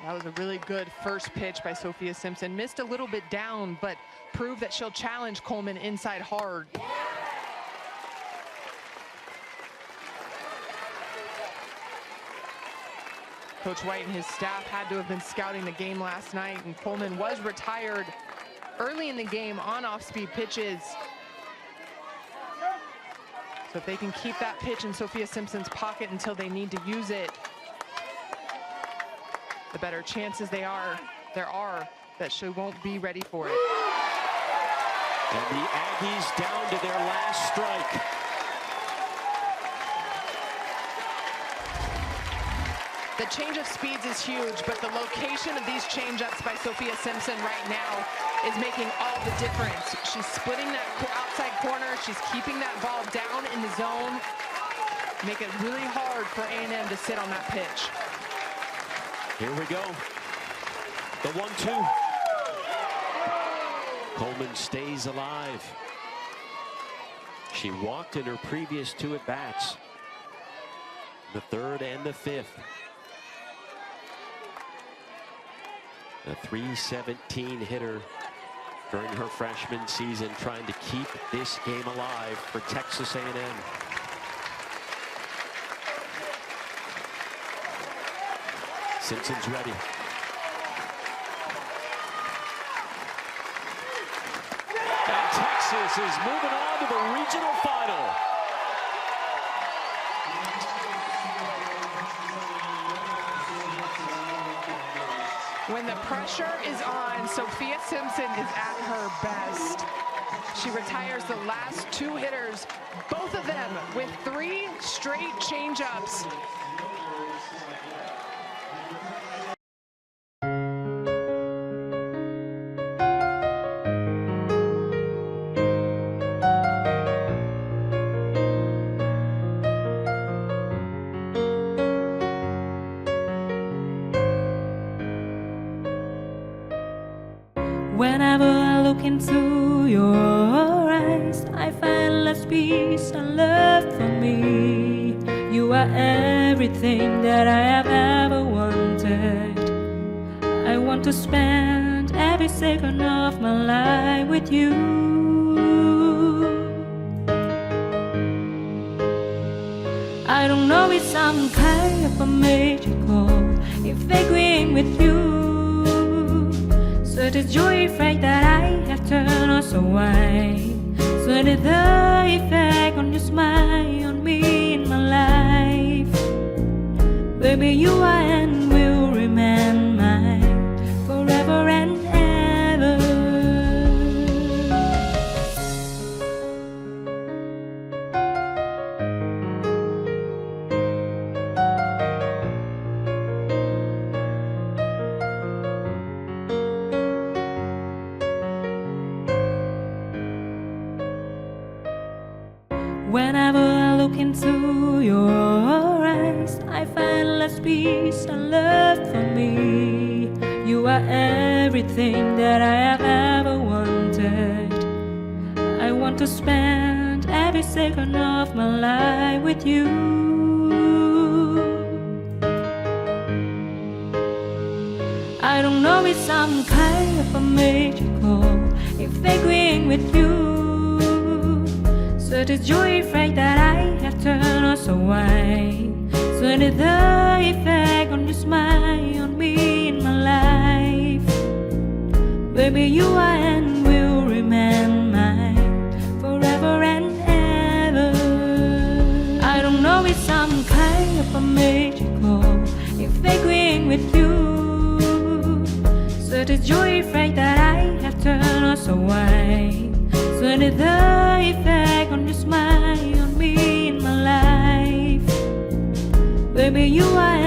That was a really good first pitch by Sophia Simpson. Missed a little bit down, but proved that she'll challenge Coleman inside hard. Coach White and his staff had to have been scouting the game last night, and Coleman was retired early in the game on off-speed pitches. So if they can keep that pitch in Sophia Simpson's pocket until they need to use it, the better chances there are that she won't be ready for it. And the Aggies down to their last strike. The change of speeds is huge, but the location of these changeups by Sophia Simpson right now is making all the difference. She's splitting that outside corner. She's keeping that ball down in the zone. Make it really hard for A&M to sit on that pitch. Here we go. The 1-2. Coleman stays alive. She walked in her previous 2 at-bats, the 3rd and the 5th. A .317 hitter during her freshman season, trying to keep this game alive for Texas A&M. Simpson's ready. And Texas is moving on to the regional final. When the pressure is on, Sophia Simpson is at her best. She retires the last 2 hitters, both of them with 3 straight changeups. Whenever I look into your eyes, I find less peace and love for me. You are everything that I have ever wanted. want to spend every second of my life with you. I don't know, it's some kind of a magical if agreeing with you. So the joy effect that I have turned on so wide. So did the effect on your smile on me in my life. Baby, you are and will remain mine forever and ever. Whenever I look into your eyes, I find less peace and love for me. You are everything that I have ever wanted. I want to spend every second of my life with you. I don't know, it's some kind of a magical if agreeing with you. So the joy effect that I have turned on so wide. So did the effect on your smile on me in my life. Baby, you are and will remain mine forever and ever. I don't know, it's some kind of a magical if agreeing with you. So the joy effect that I have turned on so wide. So did the effect on your smile on me in my life. Baby, you are